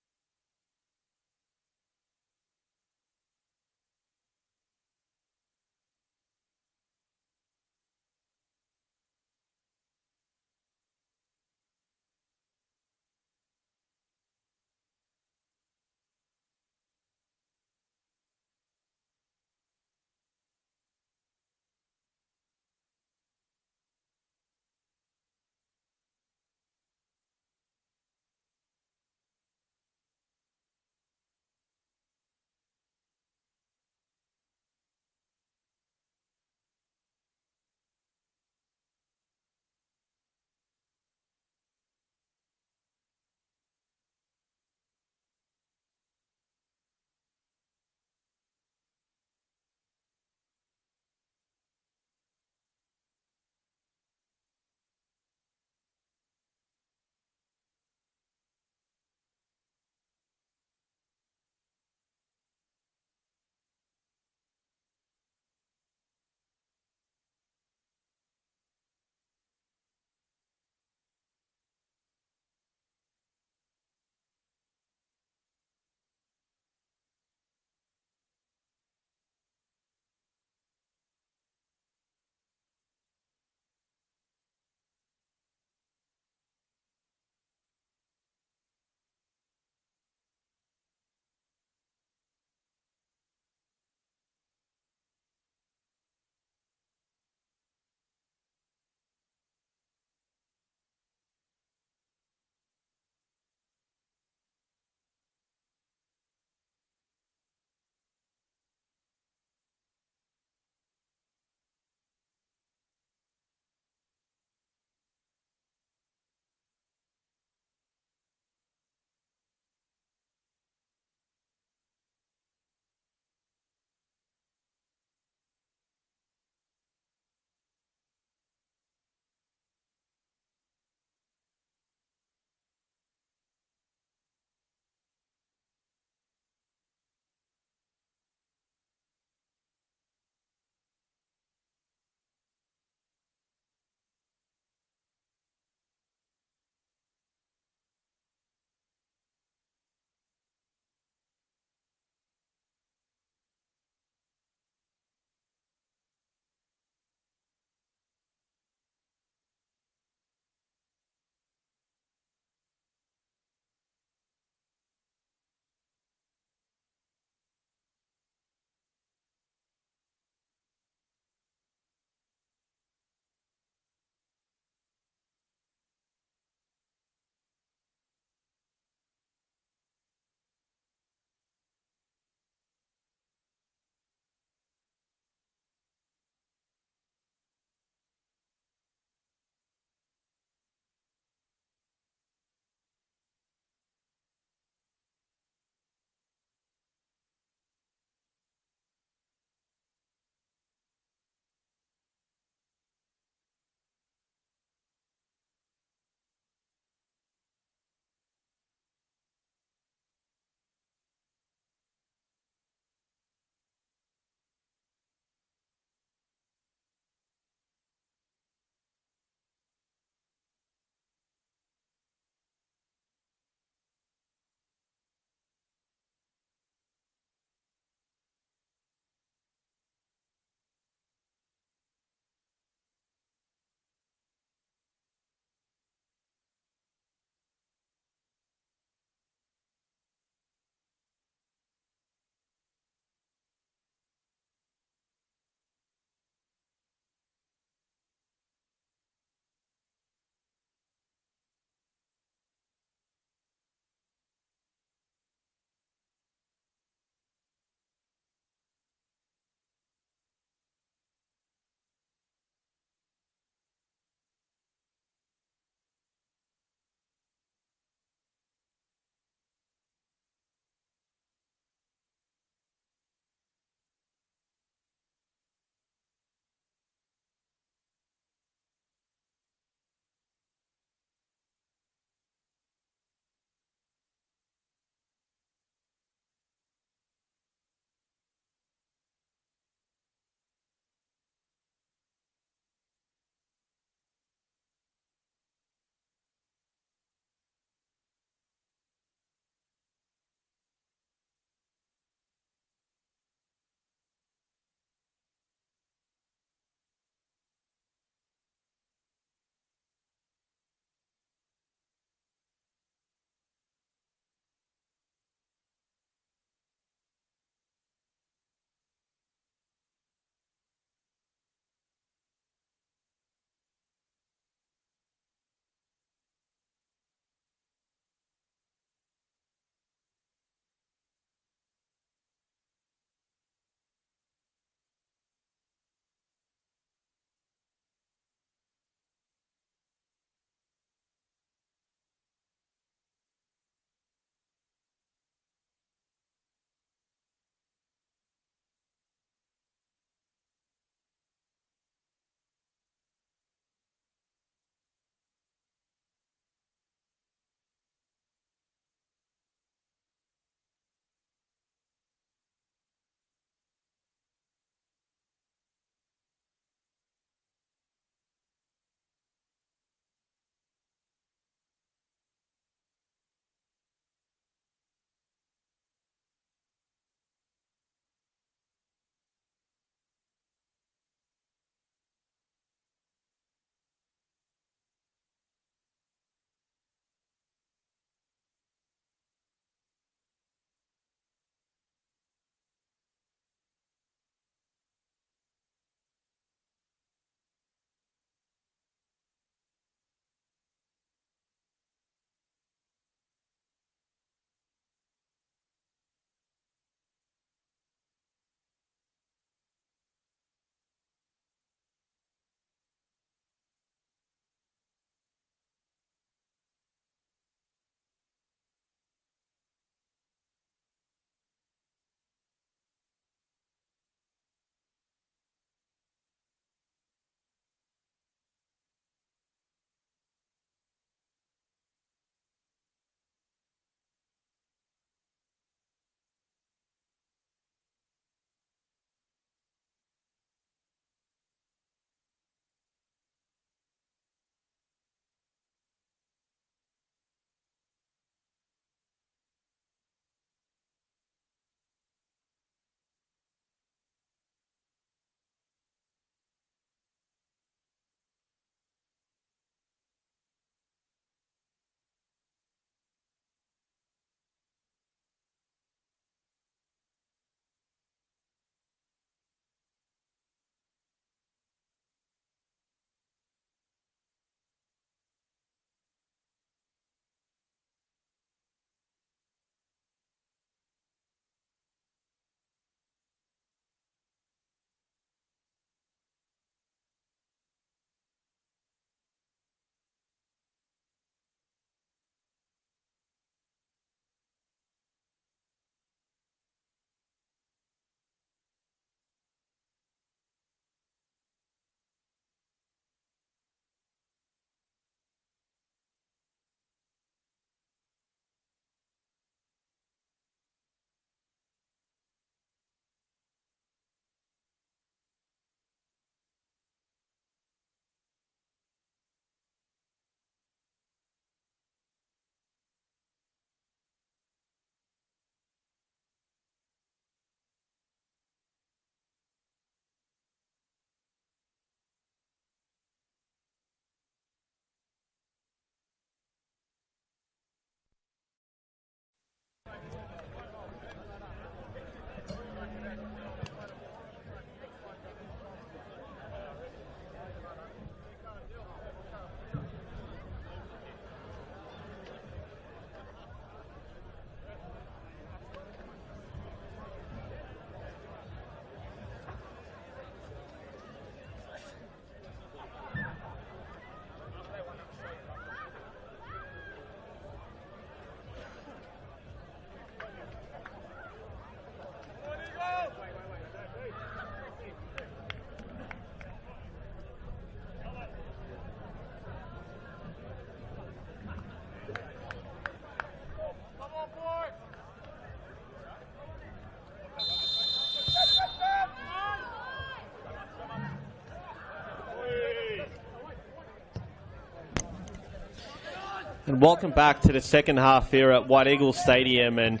And welcome back to the second half here at White Eagle Stadium, and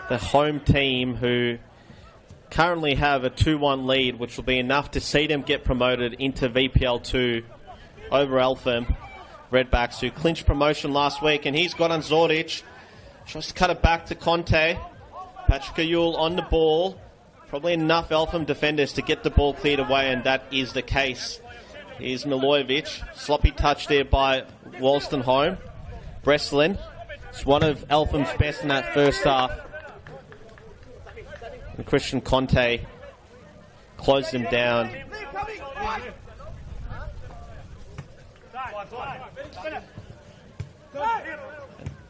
the home team who currently have a 2-1 lead, which will be enough to see them get promoted into VPL2 over Eltham Redbacks, who clinched promotion last week. And he's got on Zordic, tries to cut it back to Conte. Patrick Ayul on the ball. Probably enough Eltham defenders to get the ball cleared away, and that is the case. Here's Milojevic. Sloppy touch there by Wolstenholme. Breslin. It's one of Eltham's best in that first half. And Christian Conte closed him down.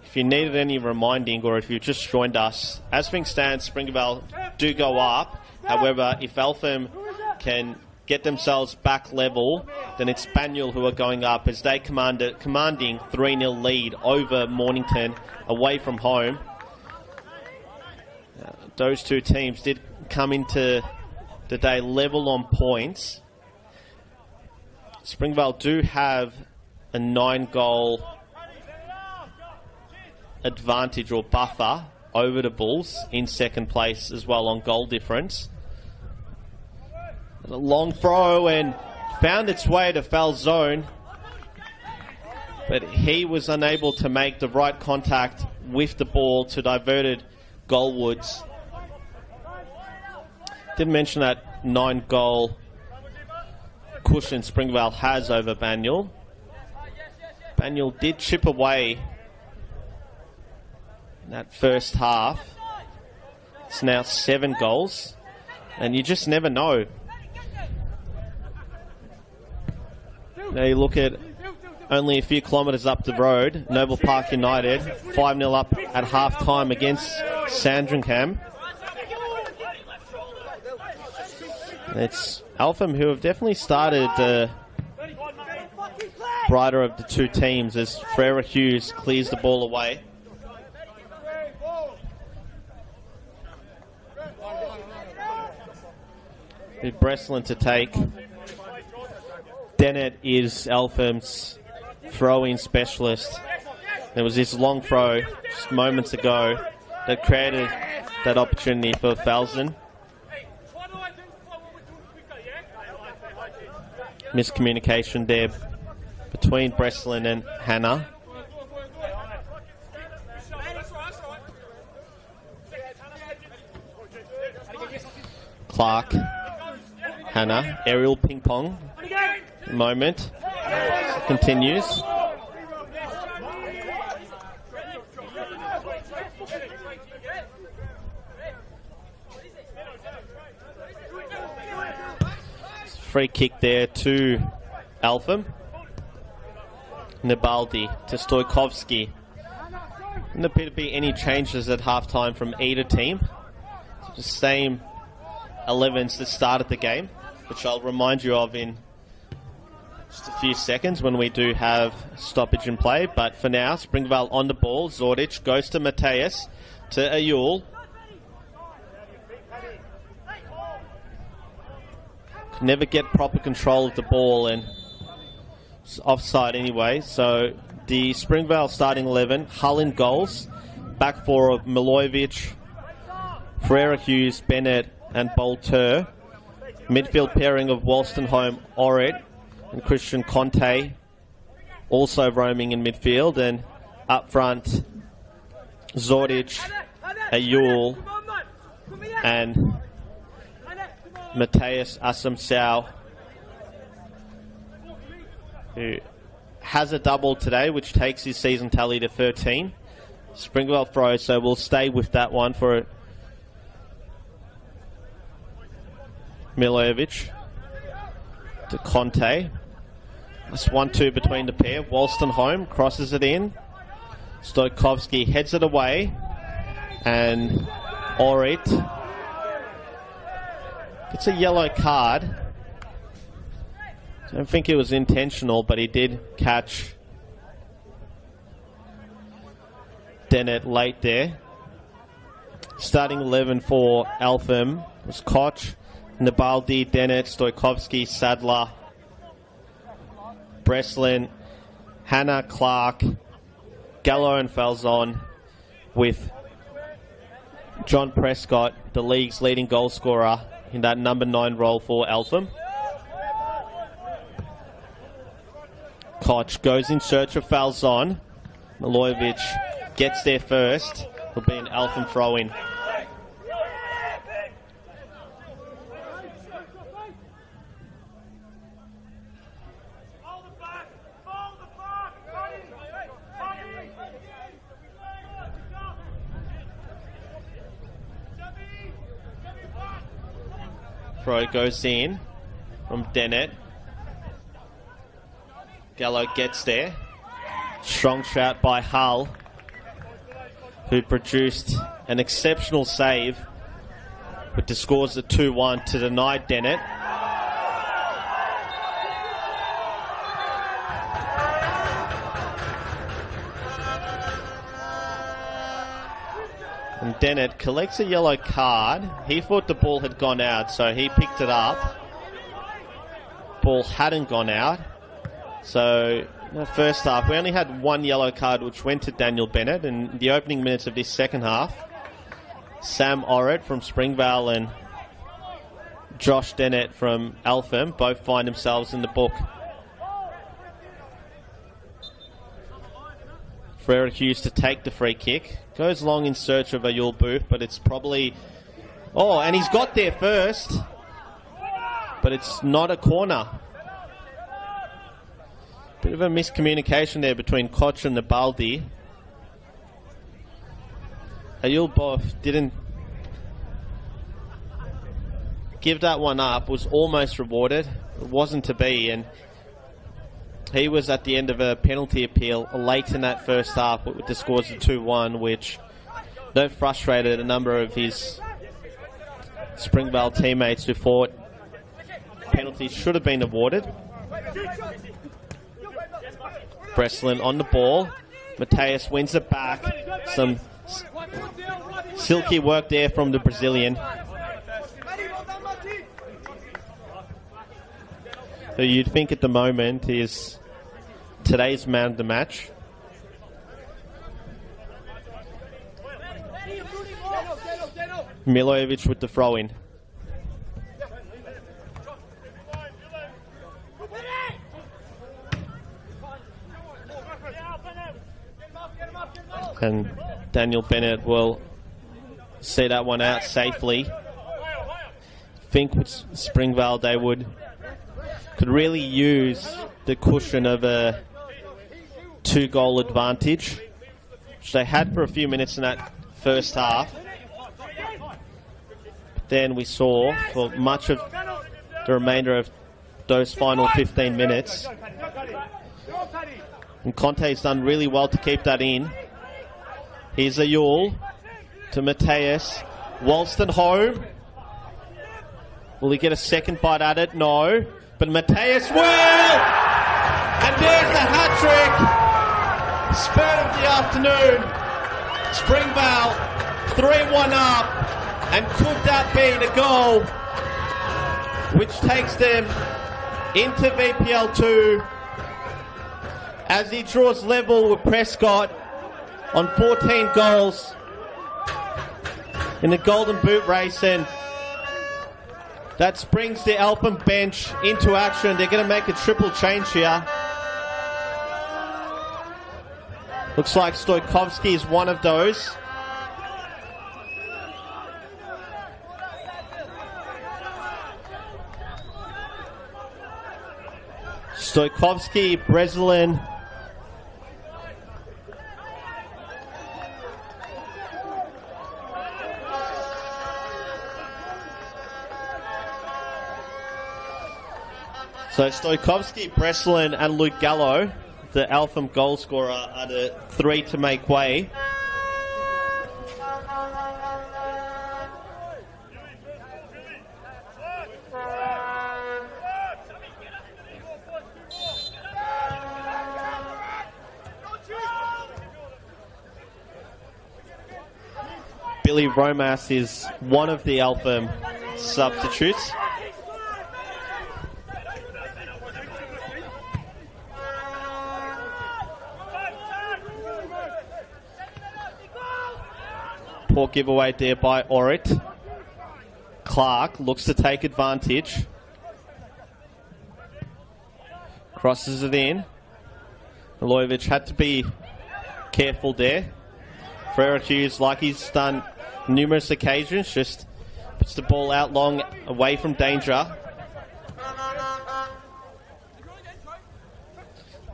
If you needed any reminding, or if you just joined us, as things stand, Springvale do go up. However, if Eltham can get themselves back level, then it's Banyul who are going up, as they commanding 3-0 lead over Mornington away from home. Those two teams did come into the day level on points. Springvale do have a 9-goal advantage or buffer over the Bulls in second place as well on goal difference. A long throw and found its way to foul zone, but he was unable to make the right contact with the ball to diverted goalwards. Didn't mention that 9-goal cushion Springvale has over Banyul. Banyul did chip away in that first half. It's now 7 goals, and you just never know. Now you look at only a few kilometres up the road, Noble Park United, 5-0 up at half-time against Sandringham. It's Eltham who have definitely started the brighter of the two teams, as Frere Hughes clears the ball away. With Breslin to take. Dennett is Eltham's throw-in specialist. There was this long throw just moments ago that created that opportunity for Falzon. Miscommunication there between Breslin and Hannah. Clark, Hannah, aerial ping pong moment. Continues. Free kick there to Eltham. Nabaldi to Stoikovsky. Didn't appear to be any changes at halftime from either team. It's the same 11s that started the game, which I'll remind you of in just a few seconds when we do have stoppage in play. But for now, Springvale on the ball. Zordic goes to Mateus, to Ayul. Could never get proper control of the ball, and it's offside anyway. So the Springvale starting 11, Hull in goals. Back four of Milojevic, Frere Hughes, Bennett and Bolter. Midfield pairing of Wolstenholme, Orit and Christian Conte also roaming in midfield, and up front Zordic, Ayul and Mateus Asamsau, who has a double today, which takes his season tally to 13. Springvale throw, so we'll stay with that one for Milojevic to Conte. That's 1-2 between the pair. Wolstenholme crosses it in. Stoikovsky heads it away, and Orit gets a yellow card. I don't think it was intentional, but he did catch Dennett late there. Starting 11 for Eltham was Koch, Nabaldi, Dennett, Stoikovsky, Sadler, Breslin, Hannah, Clark, Gallo and Falzon, with John Prescott, the league's leading goal scorer, in that number 9 role for Eltham. Koch goes in search of Falzon. Milojevic gets there first. It'll be an Eltham throw-in. Throw goes in from Dennett. Gallo gets there. Strong shout by Hull, who produced an exceptional save, but the score's a 2-1 to deny Dennett. And Dennett collects a yellow card. He thought the ball had gone out, so he picked it up. Ball hadn't gone out. So, in the first half, we only had one yellow card, which went to Daniel Bennett. In the opening minutes of this second half, Sam Orrit from Springvale and Josh Dennett from Eltham both find themselves in the book. Frere Hughes to take the free kick. Goes long in search of Ayul Booth, but it's probably... Oh, and he's got there first. But it's not a corner. Bit of a miscommunication there between Koch and the Baldi. Ayul Booth didn't give that one up. Was almost rewarded. It wasn't to be, and he was at the end of a penalty appeal late in that first half with the scores of 2-1, which that frustrated a number of his Springvale teammates who thought penalties should have been awarded. Breslin on the ball. Mateus wins it back. Some silky work there from the Brazilian, who you'd think at the moment is today's man of the match. Milojevic with the throw-in. And Daniel Bennett will see that one out safely. I think with Springvale they could really use the cushion of a 2-goal advantage, which they had for a few minutes in that first half. Then we saw for much of the remainder of those final 15 minutes, and Conte's done really well to keep that in. Here's Ayul to Mateus. Walston home. Will he get a second bite at it? No. But Mateus will! And there's the hat-trick! Spurt of the afternoon. Springvale 3-1 up. And could that be the goal which takes them into VPL 2 as he draws level with Prescott on 14 goals in the Golden Boot race, and that brings the Eltham bench into action. They're going to make a triple change here. Looks like Stojkovski is one of those. Stojkovski, Breslin, so Stojkovski, Breslin and Luke Gallo, the Eltham goal scorer, are the three to make way. Billy Romas is one of the Eltham substitutes. Poor giveaway there by Orit. Clark looks to take advantage. Crosses it in. Milojevic had to be careful there. Frere Hughes, like he's done numerous occasions, just puts the ball out long, away from danger.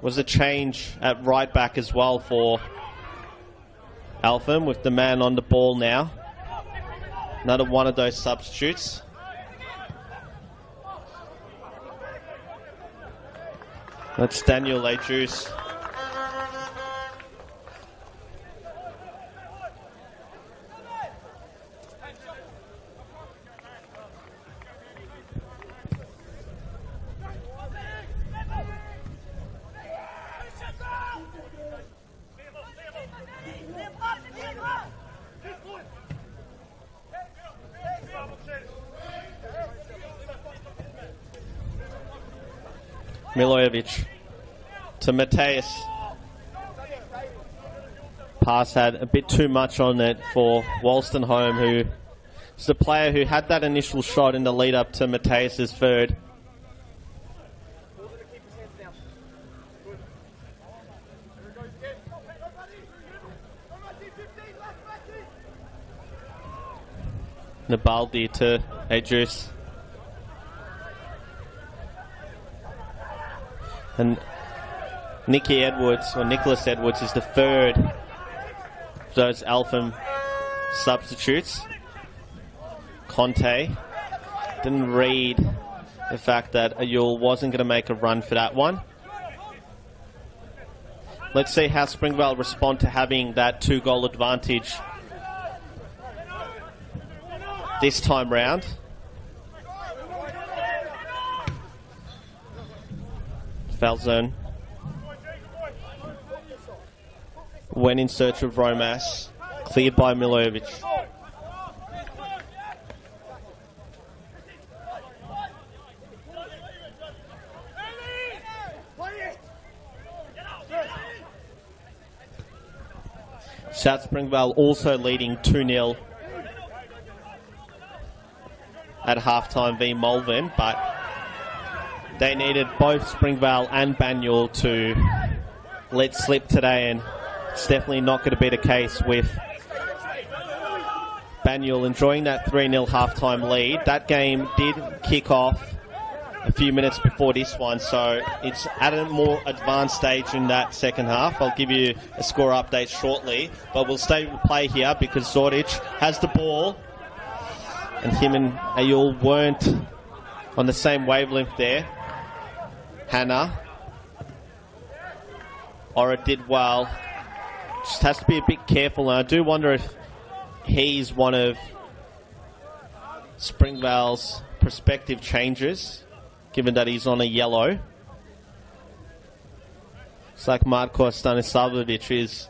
Was a change at right back as well for Eltham, with the man on the ball now. Another one of those substitutes. That's Daniel Lejuice. Milojevic to Mateus. Pass had a bit too much on it for Wolstenholme, who is the player who had that initial shot in the lead up to Mateus's third. Nabaldi to Ejus. And Nicky Edwards, or Nicholas Edwards, is the third of those Eltham substitutes. Conte didn't read the fact that Ayul wasn't going to make a run for that one. Let's see how Springvale respond to having that 2-goal advantage this time round. Foul zone. Went in search of Romas. Cleared by Milojevic. South Springvale also leading 2-0 at halftime v Malvern, but they needed both Springvale and Banyule to let slip today, and it's definitely not going to be the case with Banyule enjoying that 3-0 halftime lead. That game did kick off a few minutes before this one, so it's at a more advanced stage in that second half. I'll give you a score update shortly, but we'll stay with play here because Zordic has the ball, and him and Ayul weren't on the same wavelength there. Hannah. Ora did well. Just has to be a bit careful. And I do wonder if he's one of Springvale's prospective changes, given that he's on a yellow. It's like Marko Stanislavljevic is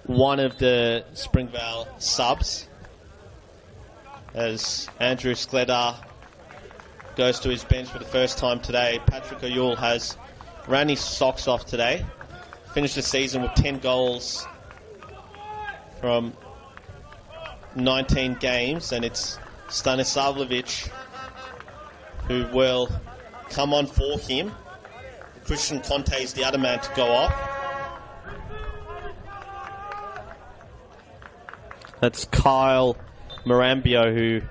one of the Springvale subs, as Andrew Skledar goes to his bench for the first time today. Patrick Ayul has ran his socks off today. Finished the season with 10 goals from 19 games, and it's Stanislavljevic who will come on for him. Christian Conte is the other man to go off. That's Kyle Marambio who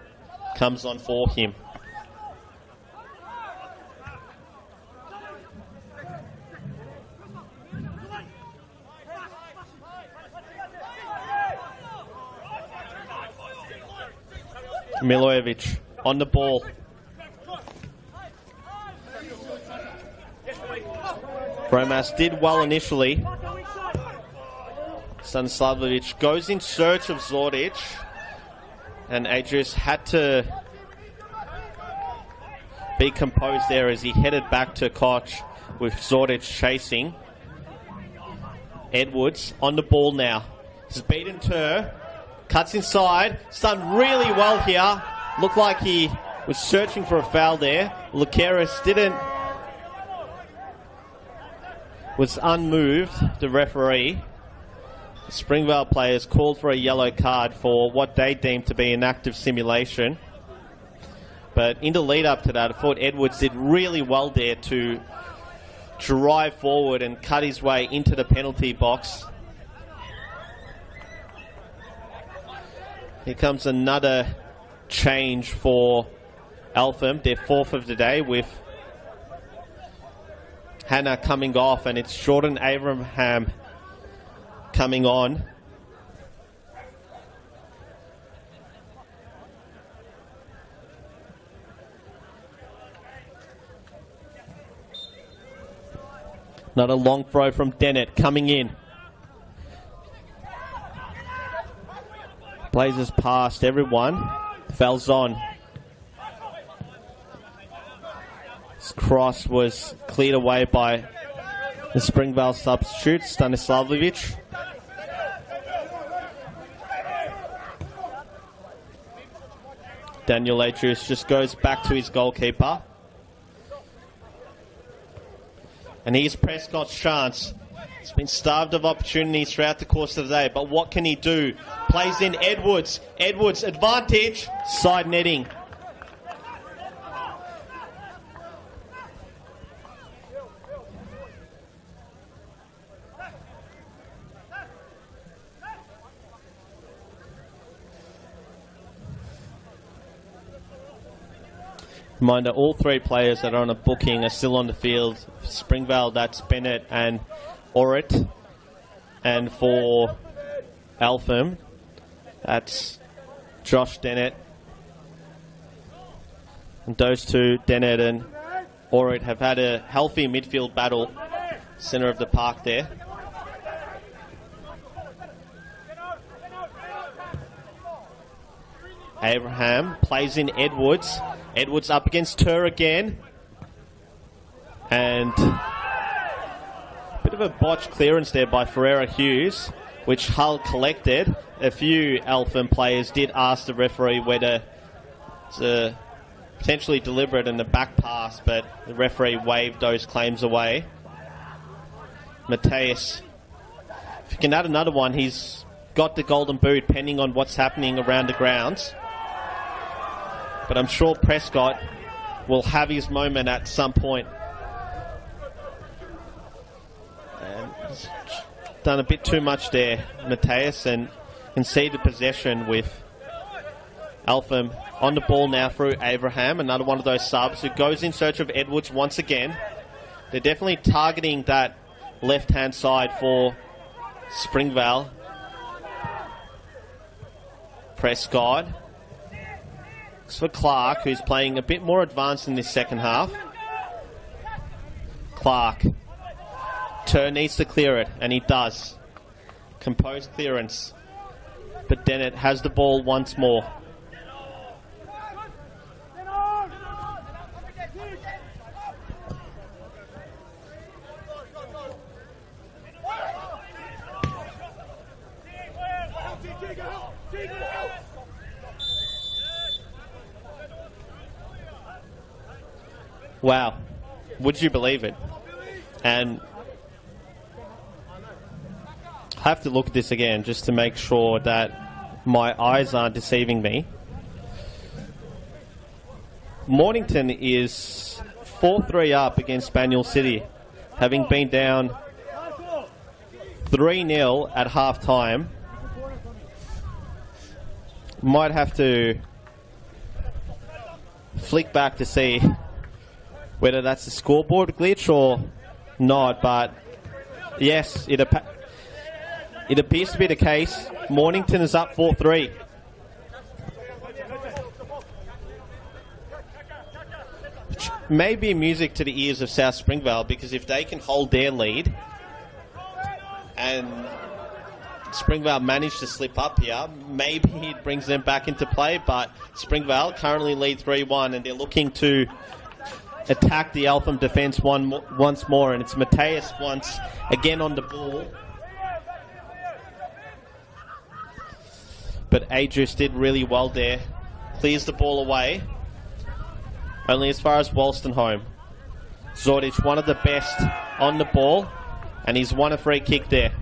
comes on for him. Milojevic on the ball. Romas did well initially. Stanislavljevic goes in search of Zordic, and Adrius had to be composed there as he headed back to Koch with Zordic chasing. Edwards on the ball now. This is beaten Tur. Cuts inside. It's done really well here. Looked like he was searching for a foul there. Lucaris didn't. Was unmoved, the referee. Springvale players called for a yellow card for what they deemed to be an active simulation. But in the lead up to that, I thought Edwards did really well there to drive forward and cut his way into the penalty box. Here comes another change for Eltham, their fourth of the day, with Hannah coming off, and it's Jordan Abraham coming on. Another long throw from Dennett coming in. Blazers past everyone. Falzon. This cross was cleared away by the Springvale substitute, Stanislavljevic. Daniel Atrus just goes back to his goalkeeper. And here's Prescott's chance. He's been starved of opportunities throughout the course of the day, but what can he do? Plays in Edwards. Edwards, advantage. Side netting. Reminder, all three players that are on a booking are still on the field. For Springvale, that's Bennett and Orrit. And for Eltham, that's Josh Dennett. And those two, Dennett and Orrit, have had a healthy midfield battle, centre of the park there. Abraham plays in Edwards. Edwards up against Tur again. And a bit of a botched clearance there by Ferreira Hughes, which Hull collected. A few Eltham players did ask the referee whether to potentially deliberate in the back pass, but the referee waved those claims away. Mateus, if you can add another one, he's got the golden boot pending on what's happening around the grounds. But I'm sure Prescott will have his moment at some point. And he's done a bit too much there, Mateus, and conceded possession with Eltham on the ball now through Abraham, another one of those subs who goes in search of Edwards once again. They're definitely targeting that left-hand side for Springvale. Prescott. Looks for Clark, who's playing a bit more advanced in this second half. Clark. Tur needs to clear it, and he does. Composed clearance. But Dennett has the ball once more. Wow, would you believe it? And I have to look at this again just to make sure that my eyes aren't deceiving me. Mornington is 4-3 up against Banyule City, having been down 3-0 at half time. Might have to flick back to see whether that's a scoreboard glitch or not, but yes, it appears to be the case. Mornington is up 4-3. Which may be music to the ears of South Springvale, because if they can hold their lead and Springvale managed to slip up here, maybe it brings them back into play, but Springvale currently lead 3-1 and they're looking to attack the Eltham defence once more, and it's Mateus once again on the ball. But Adrius did really well there. Clears the ball away. Only as far as Wolstenholme. Zordic, one of the best on the ball, and he's won a free kick there.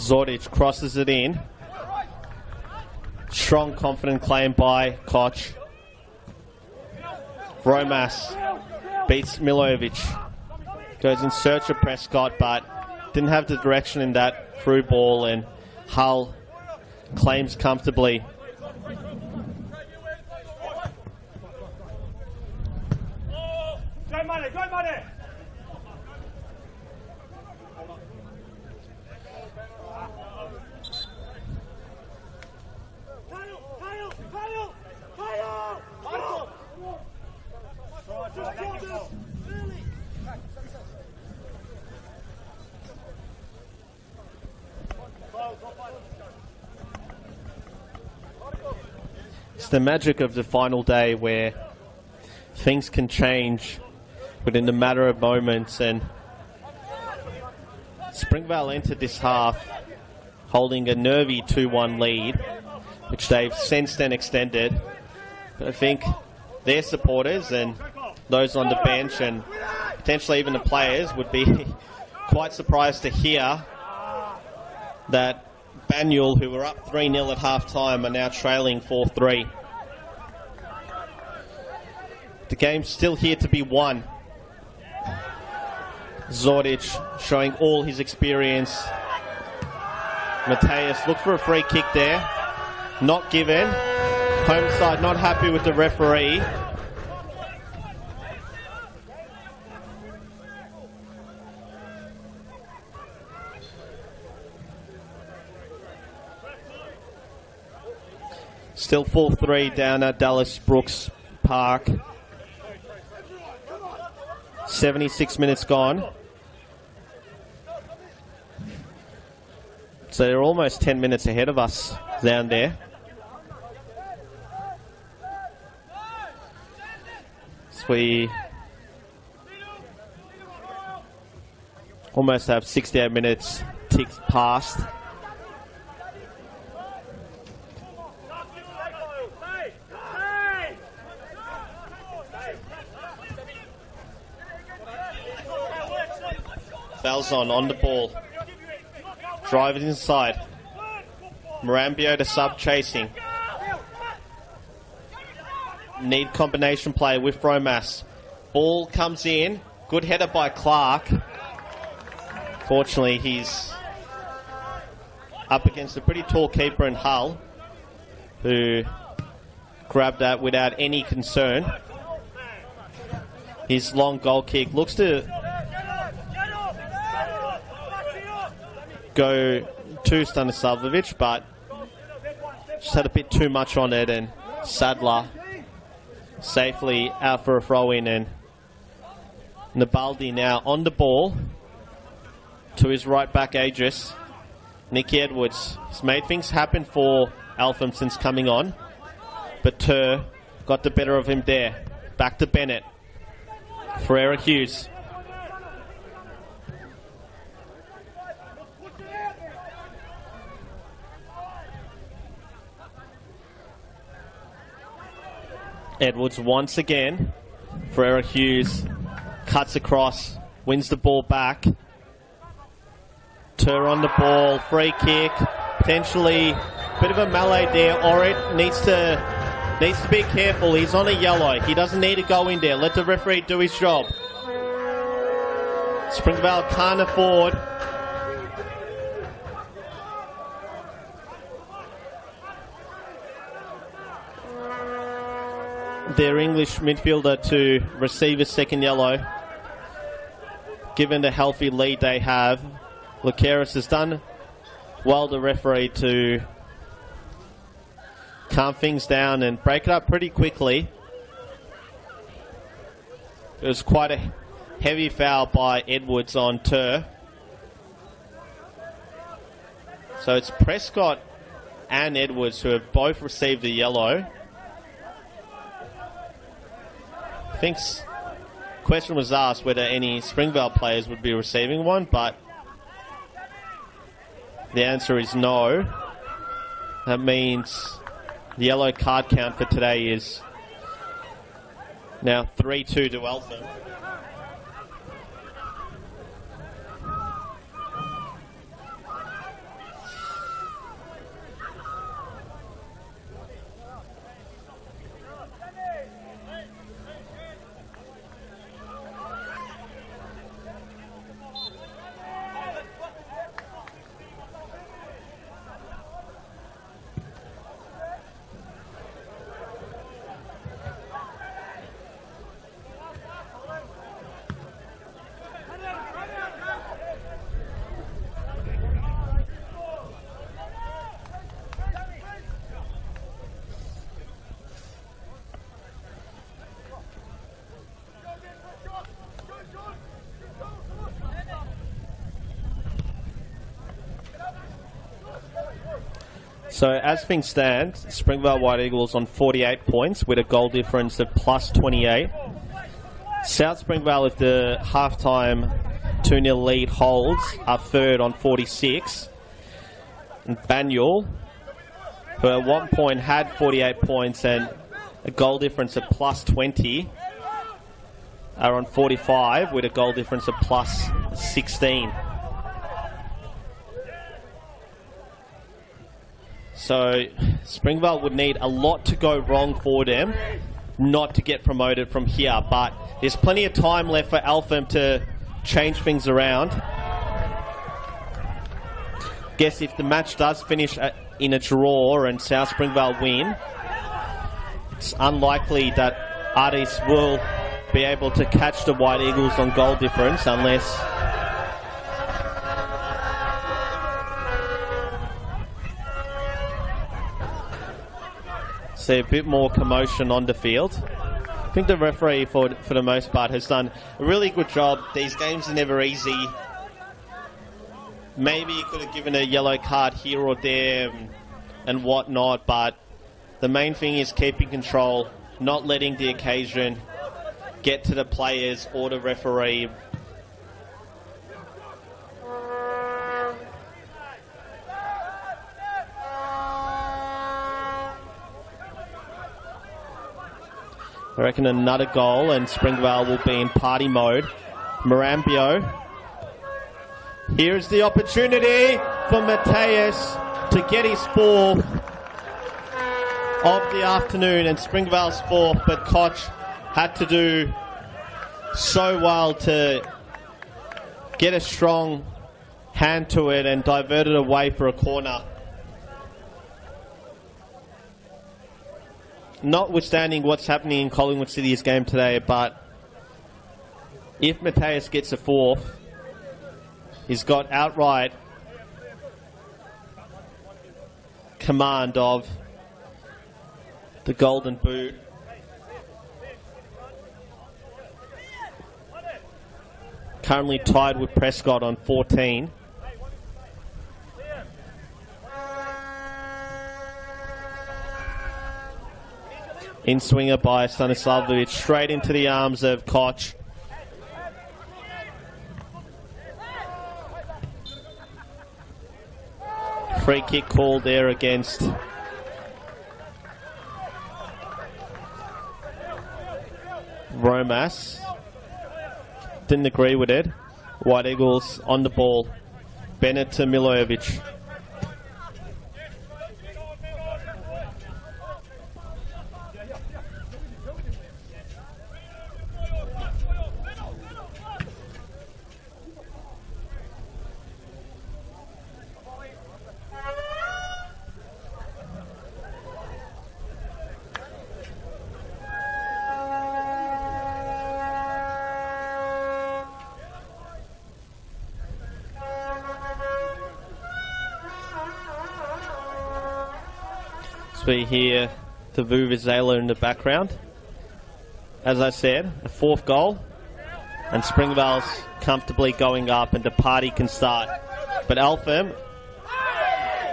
Zordic crosses it in. Strong, confident claim by Koch. Romas beats Milojevic. Goes in search of Prescott, but didn't have the direction in that through ball, and Hull claims comfortably. It's the magic of the final day where things can change within a matter of moments, and Springvale entered this half holding a nervy 2-1 lead, which they've since then extended. But I think their supporters and those on the bench and potentially even the players would be quite surprised to hear that Banyul, who were up 3-0 at half-time, are now trailing 4-3. The game's still here to be won. Zordic showing all his experience. Mateus looked for a free kick there. Not given. Home side not happy with the referee. Still 4-3 down at Dallas Brooks Park. 76 minutes gone. So they're almost 10 minutes ahead of us down there. So we almost have 68 minutes ticked past. Falzon on the ball. Drive it inside. Marambio to sub chasing. Need combination play with Romas. Ball comes in. Good header by Clark. Fortunately, he's up against a pretty tall keeper in Hull, who grabbed that without any concern. His long goal kick looks to go to Stanislavovich, but just had a bit too much on it, and Sadler safely out for a throw-in, and Nabaldi now on the ball to his right back Adris. Nicky Edwards has made things happen for Eltham since coming on, but Tur got the better of him there. Back to Bennett. Ferreira Hughes. Edwards once again. Ferreira Hughes cuts across, wins the ball back. Tur on the ball, free kick, potentially a bit of a melee there. Orit needs to be careful. He's on a yellow. He doesn't need to go in there. Let the referee do his job. Springvale can't afford their English midfielder to receive a second yellow, given the healthy lead they have. Lucaris has done well, the referee, to calm things down and break it up pretty quickly. It was quite a heavy foul by Edwards on Tur. So it's Prescott and Edwards who have both received a yellow. I think question was asked whether any Springvale players would be receiving one, but the answer is no. That means the yellow card count for today is now 3-2 to Eltham. So as things stand, Springvale White Eagles on 48 points with a goal difference of plus 28. South Springvale, if the halftime 2-0 lead holds, are third on 46. And Banyul, who at one point had 48 points and a goal difference of plus 20, are on 45 with a goal difference of plus 16. So Springvale would need a lot to go wrong for them not to get promoted from here, but there's plenty of time left for Eltham to change things around. Guess if the match does finish in a draw and South Springvale win, it's unlikely that Artis will be able to catch the White Eagles on goal difference unless see a bit more commotion on the field. I think the referee for the most part has done a really good job. These games are never easy. Maybe he could have given a yellow card here or there and whatnot, but the main thing is keeping control, not letting the occasion get to the players or the referee. I reckon another goal and Springvale will be in party mode. Marambio. Here's the opportunity for Mateus to get his fourth of the afternoon, and Springvale's fourth, but Koch had to do so well to get a strong hand to it and divert it away for a corner. Notwithstanding what's happening in Collingwood City's game today, but if Mateus gets a fourth, he's got outright command of the Golden Boot. Currently tied with Prescott on 14. In swinger by Stanislavovich, straight into the arms of Koch. Free kick called there against Romas. Didn't agree with it. White Eagles on the ball. Bennett to Milojevic. We hear the Vuvuzela in the background. As I said, a fourth goal, and Springvale's comfortably going up, and the party can start. But Eltham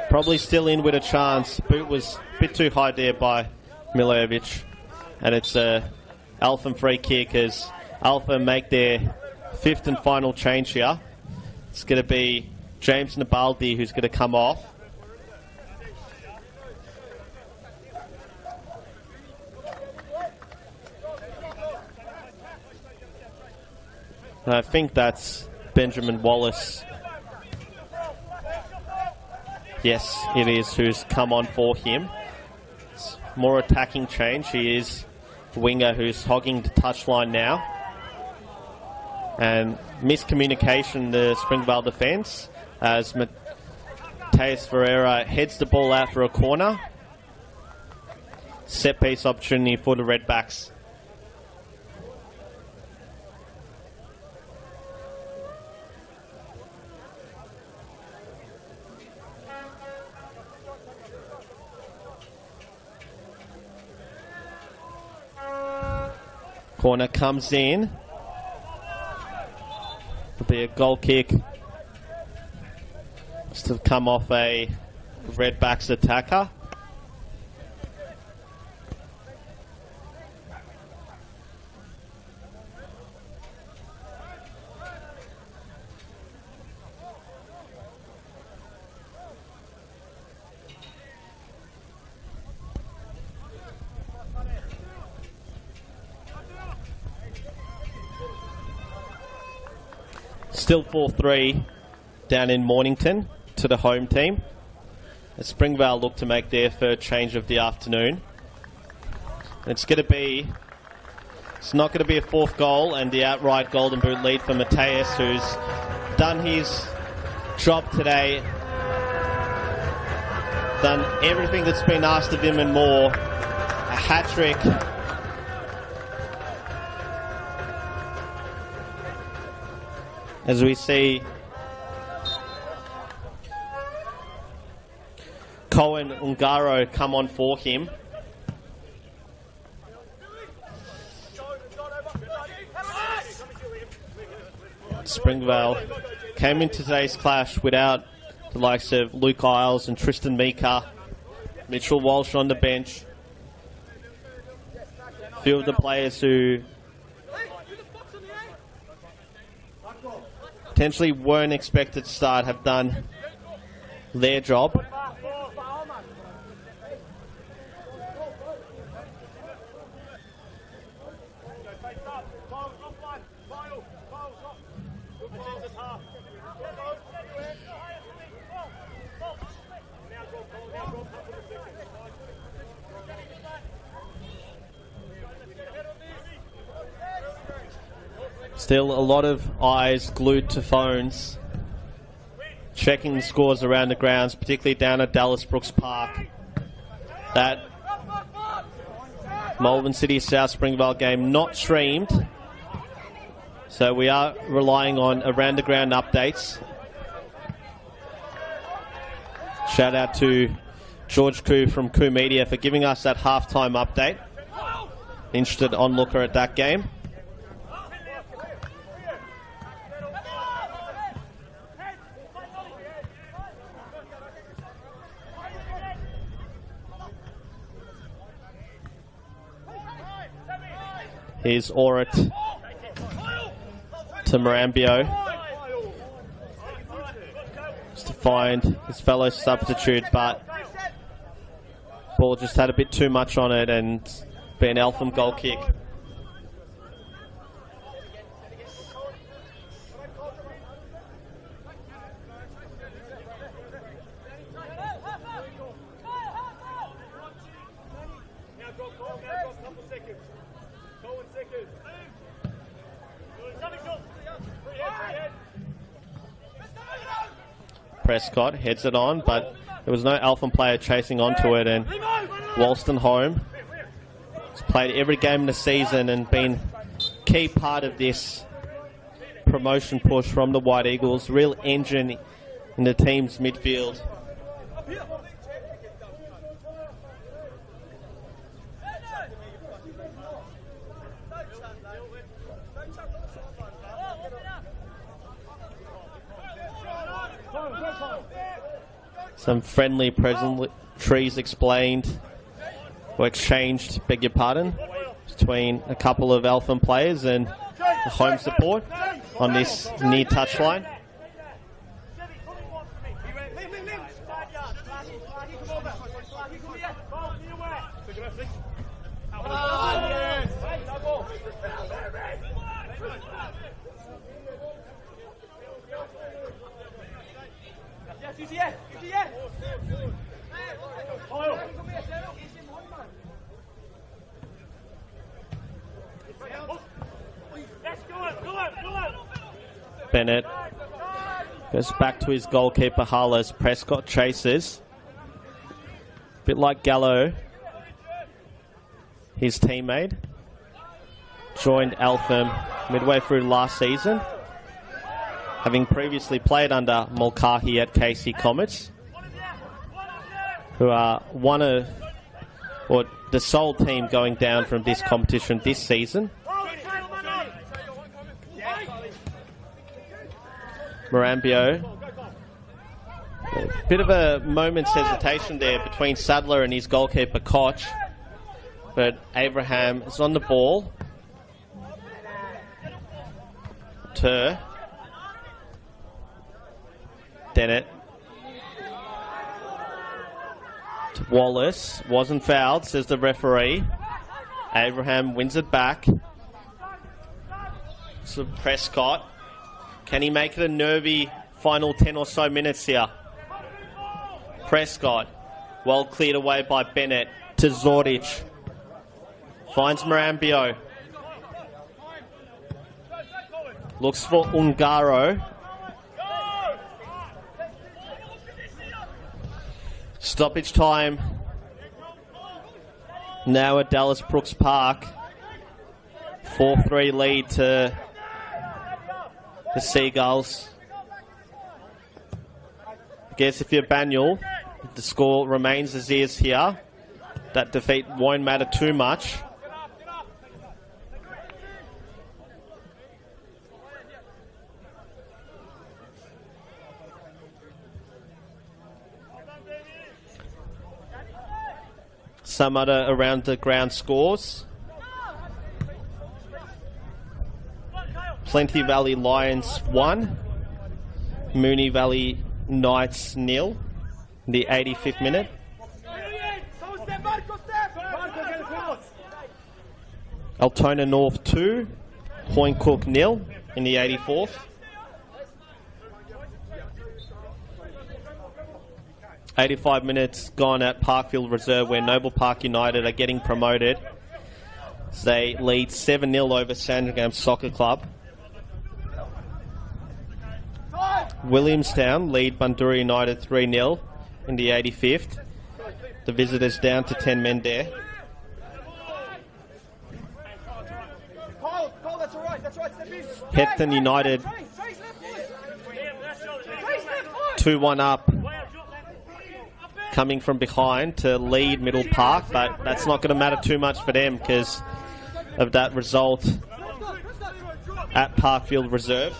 probably still in with a chance. Boot was a bit too high there by Milojevic, and it's a Eltham free kick as Eltham make their fifth and final change here. It's going to be James Nabaldi who's going to come off. I think that's Benjamin Wallace. Yes, it is, who's come on for him. It's more attacking change. He is the winger who's hogging the touchline now. And miscommunication, the Springvale defence, as Mateus Ferreira heads the ball out for a corner. Set piece opportunity for the Redbacks. Corner comes in. It'll be a goal kick. Must have come off a Redbacks attacker. Still 4-3 down in Mornington to the home team. As Springvale look to make their third change of the afternoon. It's not going to be a fourth goal, and the outright golden boot lead for Mateus, who's done his job today. Done everything that's been asked of him and more. A hat-trick. As we see Cohen Ungaro come on for him. Springvale came into today's clash without the likes of Luke Isles and Tristan Mika, Mitchell Walsh on the bench. A few of the players who potentially weren't expected to start have done their job. Still a lot of eyes glued to phones, checking the scores around the grounds, particularly down at Dallas Brooks Park. That Melbourne City South Springvale game not streamed, so we are relying on around the ground updates. Shout out to George Koo from Koo Media for giving us that halftime update. Interested onlooker at that game. Here's Orit to Marambio. Just to find his fellow substitute, but ball just had a bit too much on it and be an Eltham goal kick. Prescott heads it on, but there was no Eltham player chasing onto it, and Wolstenholme has played every game in the season and been a key part of this promotion push from the White Eagles. Real engine in the team's midfield. Some friendly pleasantries explained, or exchanged, beg your pardon, between a couple of Eltham players and the home support on this near touchline. Bennett goes back to his goalkeeper Hull as Prescott chases. A bit like Gallo, his teammate, joined Eltham midway through last season, having previously played under Mulcahy at KC Comets, who are the sole team going down from this competition this season. Marambio Bit of a moment's hesitation there between Sadler and his goalkeeper, Koch. But Abraham is on the ball. To Dennett. To Wallace. Wasn't fouled, says the referee. Abraham wins it back. So Prescott. Can he make it a nervy final 10 or so minutes here? Prescott. Well cleared away by Bennett. To Zordic. Finds Marambio. Looks for Ungaro. Stoppage time. Now at Dallas Brooks Park. 4-3 lead to the Seagulls. I guess if you're Banyul, the score remains as is here. That defeat won't matter too much. Some other around the ground scores. Plenty Valley Lions 1. Mooney Valley Knights 0. In the 85th minute. Altona North 2. Hoyne-Cook 0 in the 84th. '85 minutes gone at Parkfield Reserve, where Noble Park United are getting promoted. They lead 7-0 over Sandringham Soccer Club. Williamstown lead Bundoora United 3-0 in the 85th. The visitors down to 10 men there. Hepton United 2-1 up, coming from behind to lead Middle Park, but that's not going to matter too much for them because of that result at Parkfield Reserve.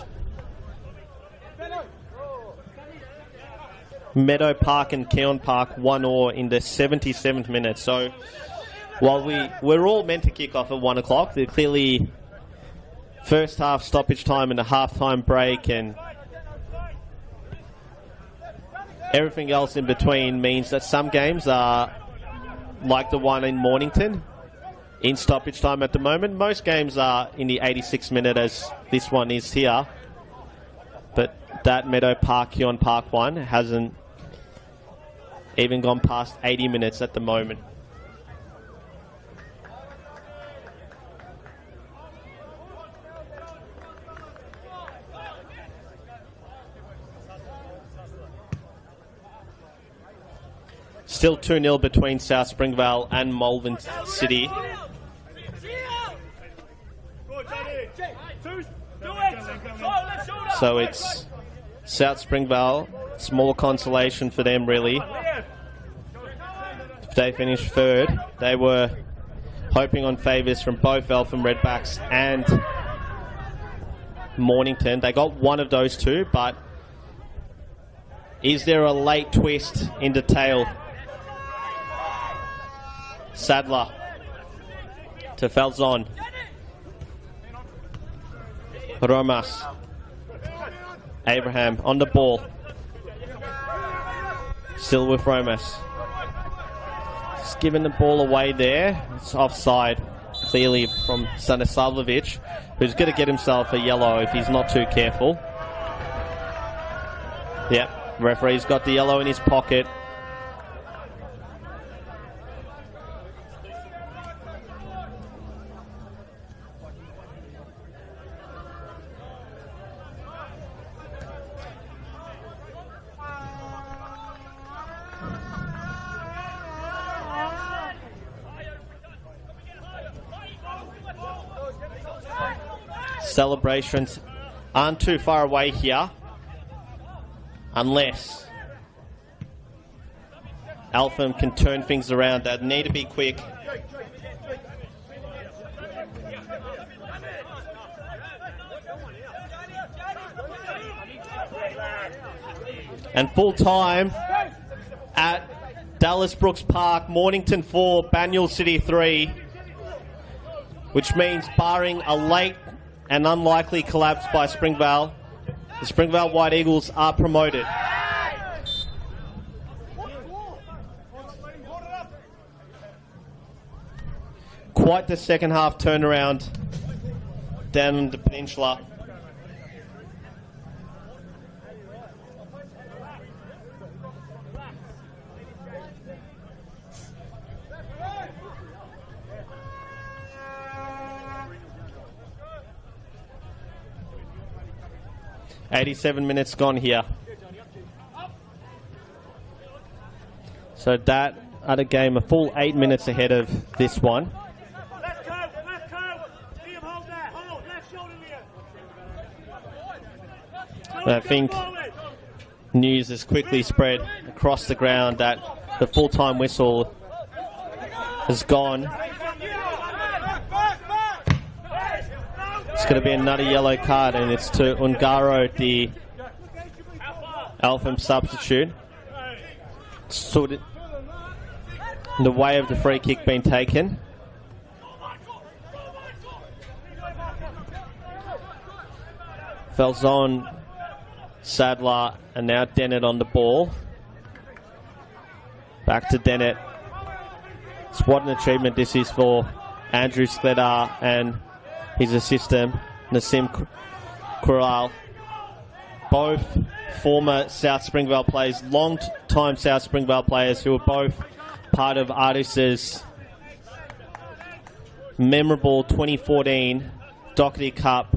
Meadow Park and Keon Park 1-1 in the 77th minute. So while we're all meant to kick off at 1 o'clock, they're clearly first half stoppage time and a half-time break, and everything else in between means that some games are like the one in Mornington in stoppage time at the moment. Most games are in the 86th minute, as this one is here. But that Meadow Park, Keon Park one hasn't even gone past 80 minutes at the moment. Still 2-0 between South Springvale and Malvern City. So it's South Springvale, small consolation for them really. If they finish third, they were hoping on favours from both Eltham Redbacks and Mornington. They got one of those two, but is there a late twist in the tail? Sadler to Falzon. Romas. Abraham on the ball. Still with Romas. Just giving the ball away there. It's offside, clearly from Stanislavovich, who's going to get himself a yellow if he's not too careful. Yep, referee's got the yellow in his pocket. Celebrations aren't too far away here, unless Eltham can turn things around. They need to be quick. And full time at Dallas Brooks Park, Mornington 4, Banyule City 3, which means barring a late and unlikely collapse by Springvale, the Springvale White Eagles are promoted. Quite the second half turnaround down in the peninsula. "87 minutes gone here." So that other game a full 8 minutes ahead of this one. And I think news has quickly spread across the ground that the full-time whistle has gone. It's going to be another yellow card, and it's to Ungaro, the Eltham substitute. Stood in the way of the free kick being taken. Falzon, Sadler, and now Dennett on the ball. Back to Dennett. It's what an achievement this is for Andrew Skledar and his assistant, Nassim Kural. Both former South Springvale players, long-time South Springvale players who are both part of Artis' memorable 2014 Doherty Cup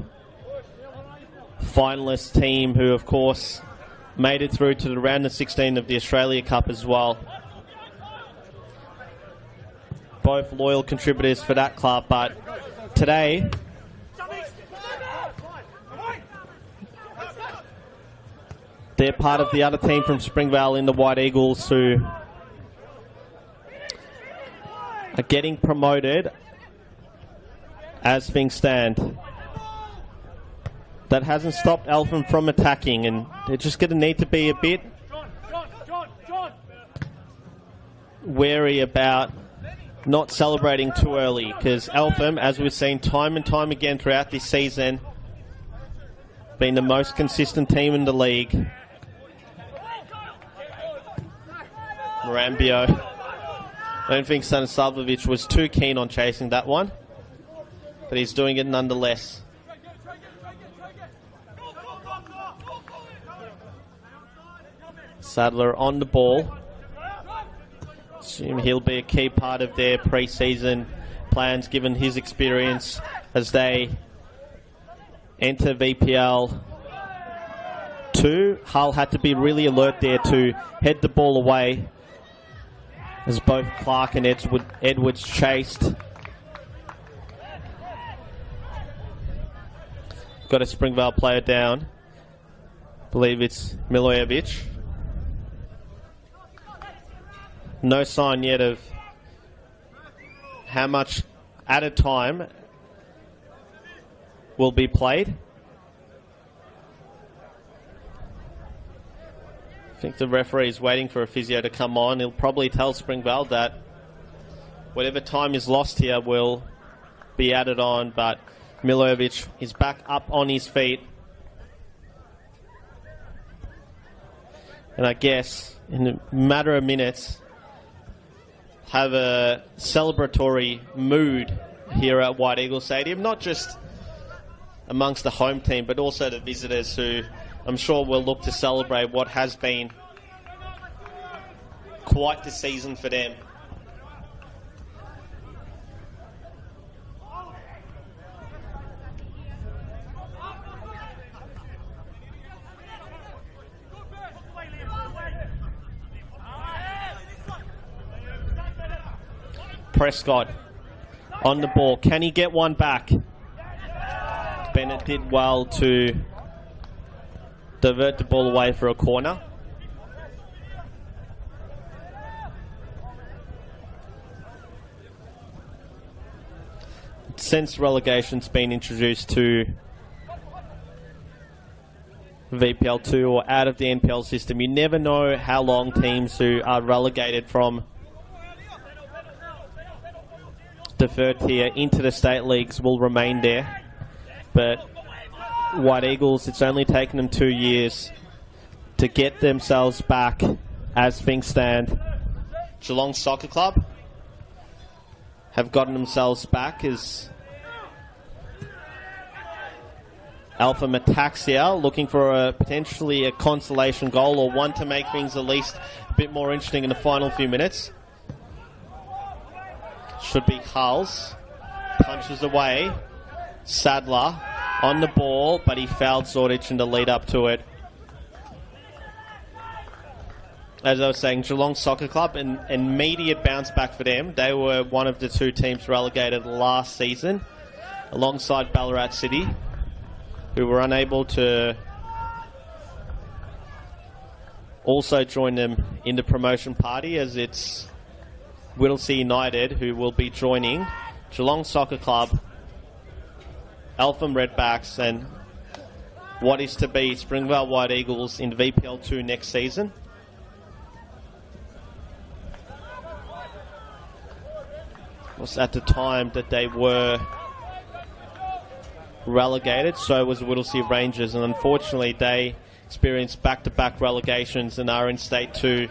finalist team, who of course made it through to the round of 16 of the Australia Cup as well. Both loyal contributors for that club, but today they're part of the other team from Springvale in the White Eagles, who are getting promoted as things stand. That hasn't stopped Eltham from attacking, and they're just going to need to be a bit wary about not celebrating too early, because Eltham, as we've seen time and time again throughout this season, been the most consistent team in the league. Marambio. I don't think Stanislavovich was too keen on chasing that one, but he's doing it nonetheless. Sadler on the ball. Assume he'll be a key part of their pre-season plans, given his experience as they enter VPL 2. Hull had to be really alert there to head the ball away, as both Clark and Edwards chased. Got a Springvale player down. I believe it's Milojevic. No sign yet of how much at a time will be played. I think the referee is waiting for a physio to come on. He'll probably tell Springvale that whatever time is lost here will be added on, but Milojevic is back up on his feet. And I guess in a matter of minutes, have a celebratory mood here at White Eagle Stadium, not just amongst the home team, but also the visitors, who I'm sure will look to celebrate what has been quite the season for them. Prescott on the ball. Can he get one back? Bennett did well to divert the ball away for a corner. Since relegation's been introduced to VPL2 or out of the NPL system. You never know how long teams who are relegated from the third tier into the state leagues will remain there. But White Eagles, it's only taken them 2 years to get themselves back as things stand. Geelong Soccer Club have gotten themselves back as Eltham attacks here, looking for potentially a consolation goal or one to make things at least a bit more interesting in the final few minutes. Should be Hulls. Punches away. Sadler on the ball, but he fouled Zordich in the lead up to it. As I was saying, Geelong Soccer Club, an immediate bounce back for them. They were one of the 2 teams relegated last season, alongside Ballarat City, who were unable to also join them in the promotion party, as it's Whittlesea United who will be joining Geelong Soccer Club, Eltham Redbacks, and what is to be Springvale White Eagles in VPL2 next season. It was at the time that they were relegated, so was Whittlesea Rangers, and unfortunately they experienced back-to-back relegations and are in State 2.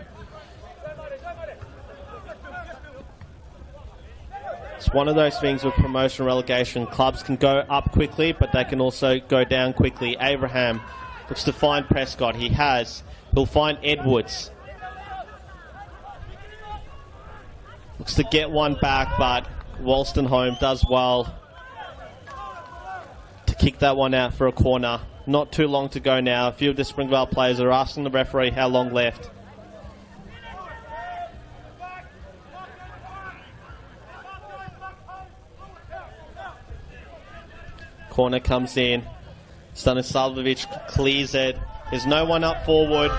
It's one of those things with promotion relegation. Clubs can go up quickly, but they can also go down quickly. Abraham looks to find Prescott. He has. He'll find Edwards. Looks to get one back, but Wolstenholme does well to kick that one out for a corner. Not too long to go now. A few of the Springvale players are asking the referee how long left. Corner comes in. Stanislavovic clears it. There's no one up forward.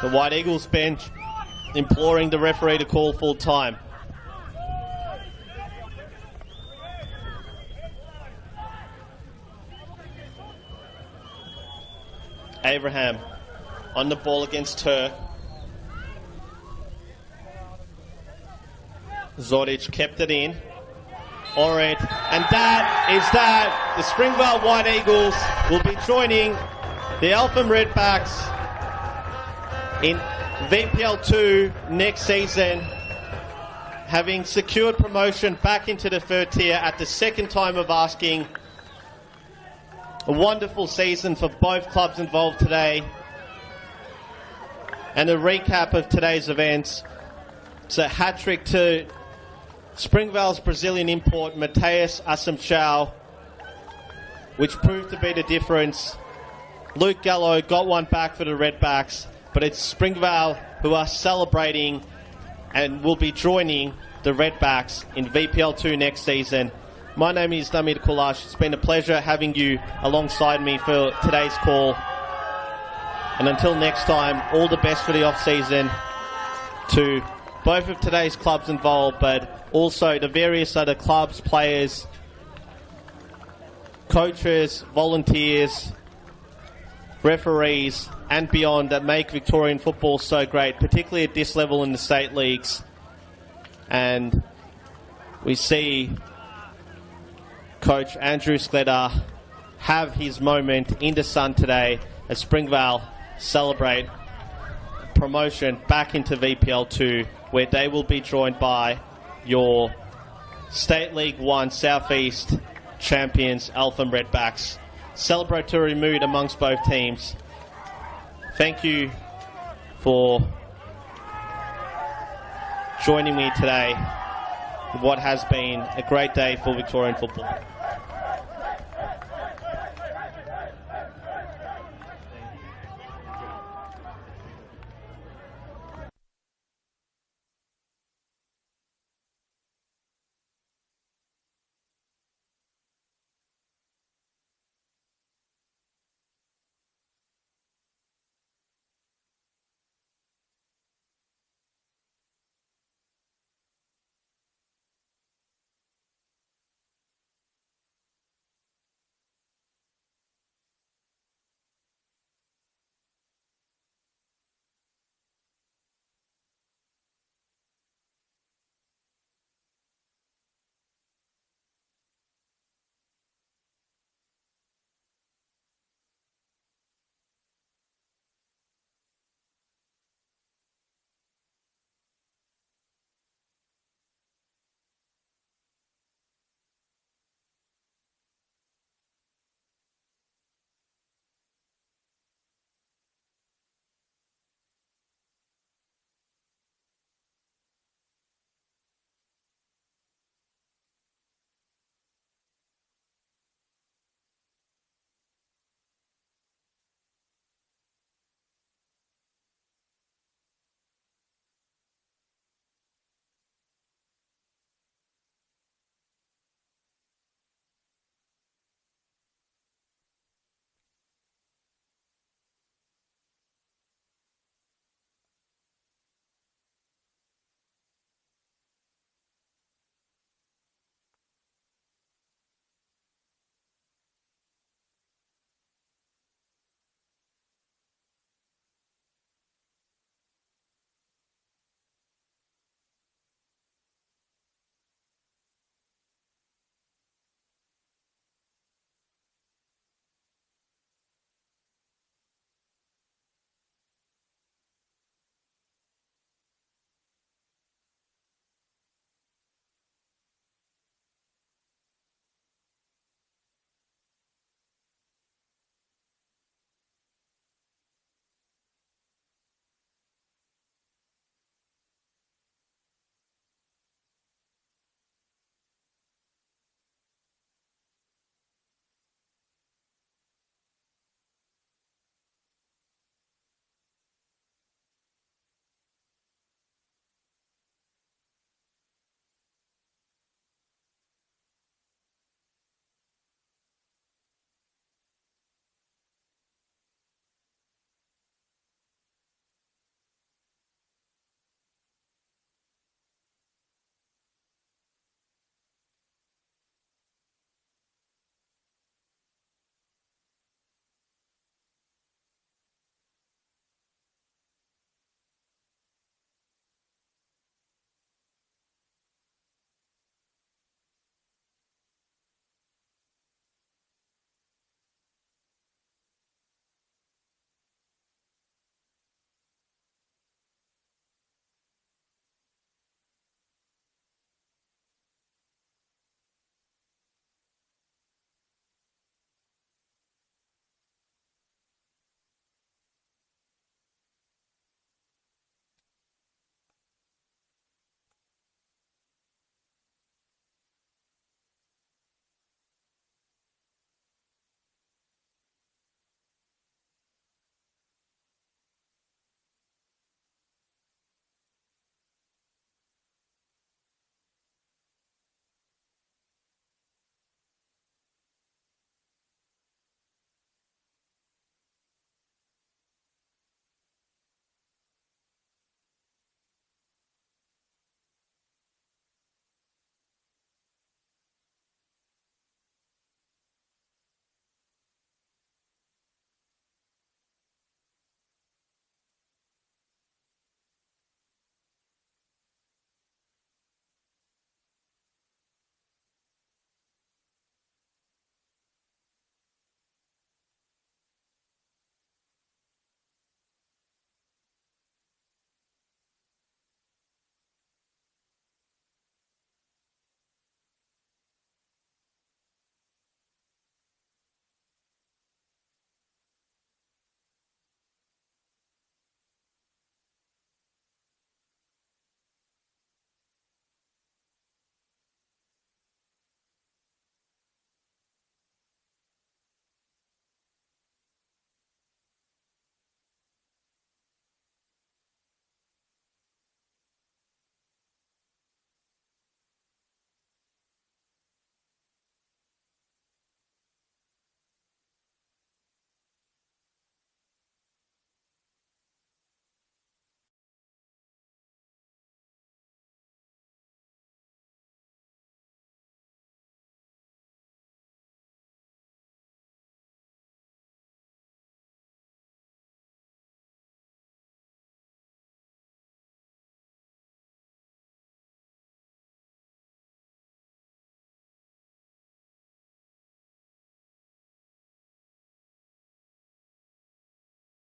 The White Eagles bench imploring the referee to call full time. Abraham on the ball against her. Zordich kept it in. Orrit, and that is that. The Springvale White Eagles will be joining the Eltham Redbacks in VPL2 next season, having secured promotion back into the third tier at the second time of asking. A wonderful season for both clubs involved today. And a recap of today's events. It's a hat-trick to Springvale's Brazilian import, Mateus Assumpção, which proved to be the difference. Luke Gallo got one back for the Redbacks, but it's Springvale who are celebrating and will be joining the Redbacks in VPL2 next season. My name is Namir Kulash. It's been a pleasure having you alongside me for today's call. And until next time, all the best for the off-season to both of today's clubs involved, but also the various other clubs, players, coaches, volunteers, referees, and beyond that make Victorian football so great, particularly at this level in the state leagues. And we see Coach Andrew Scletter have his moment in the sun today as Springvale celebrate promotion back into VPL2, where they will be joined by your State League 1 Southeast champions, Eltham Redbacks. Celebratory mood amongst both teams. Thank you for joining me today. What has been a great day for Victorian football.